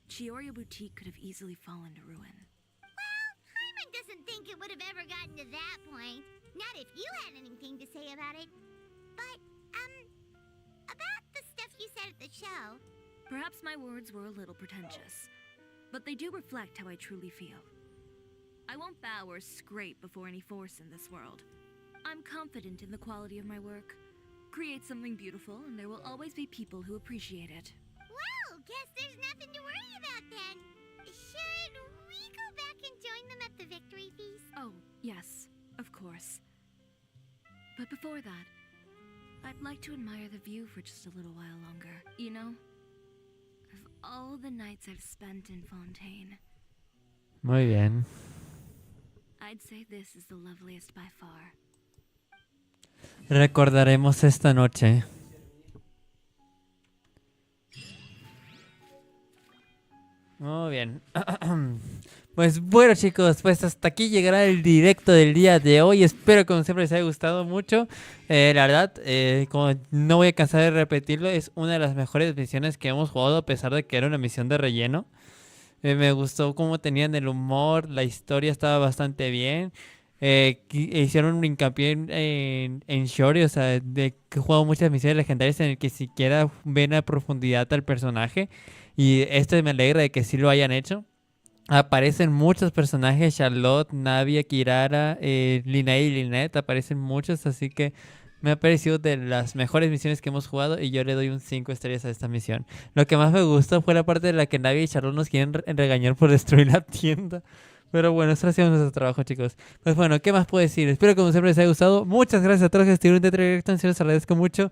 Chiori Boutique could have easily fallen to ruin. Well, Paimon doesn't think it would have ever gotten to that point. Not if you had anything to say about it. But, about the stuff you said at the show. Perhaps my words were a little pretentious, but they do reflect how I truly feel. I won't bow or scrape before any force in this world. I'm confident in the quality of my work. Create something beautiful, and there will always be people who appreciate it. Well, guess there's nothing to worry about then. Should we go back and join them at the victory feast? Oh, yes, of course. But before that, I'd like to admire the view for just a little while longer. You know, of all the nights I've spent in Fontaine, Muy bien. I'd say this is the loveliest by far. Recordaremos esta noche. Muy bien. Pues bueno, chicos, pues hasta aquí llegará el directo del día de hoy. Espero que como siempre les haya gustado mucho. La verdad, como no voy a cansar de repetirlo, es una de las mejores misiones que hemos jugado a pesar de que era una misión de relleno. Me gustó cómo tenían el humor, la historia estaba bastante bien. Hicieron un hincapié en Chiori, o sea, de que he jugado muchas misiones legendarias en el que siquiera ven a profundidad al personaje. Y esto me alegra de que sí lo hayan hecho. Aparecen muchos personajes, Charlotte, Navia, Kirara, Linnea y Lynette, aparecen muchos, así que me ha parecido de las mejores misiones que hemos jugado y yo le doy un 5 estrellas a esta misión. Lo que más me gustó fue la parte de la que Navia y Charlotte nos quieren regañar por destruir la tienda. Pero bueno, eso ha sido nuestro trabajo, chicos. Pues bueno, ¿qué más puedo decir? Espero que como siempre les haya gustado. Muchas gracias a todos los que estuvieron dentro del directo, en serio les agradezco mucho.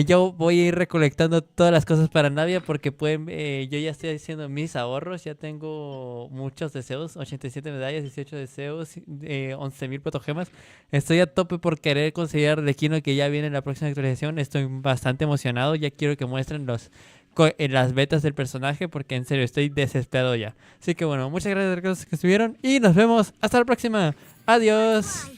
Yo voy a ir recolectando todas las cosas para Navia porque pueden, yo ya estoy haciendo mis ahorros, ya tengo muchos deseos, 87 medallas, 18 deseos, 11.000 protogemas. Estoy a tope por querer conseguir Arlequino que ya viene en la próxima actualización, estoy bastante emocionado, ya quiero que muestren las betas del personaje porque en serio estoy desesperado ya. Así que bueno, muchas gracias a todos los que estuvieron y nos vemos hasta la próxima. Adiós.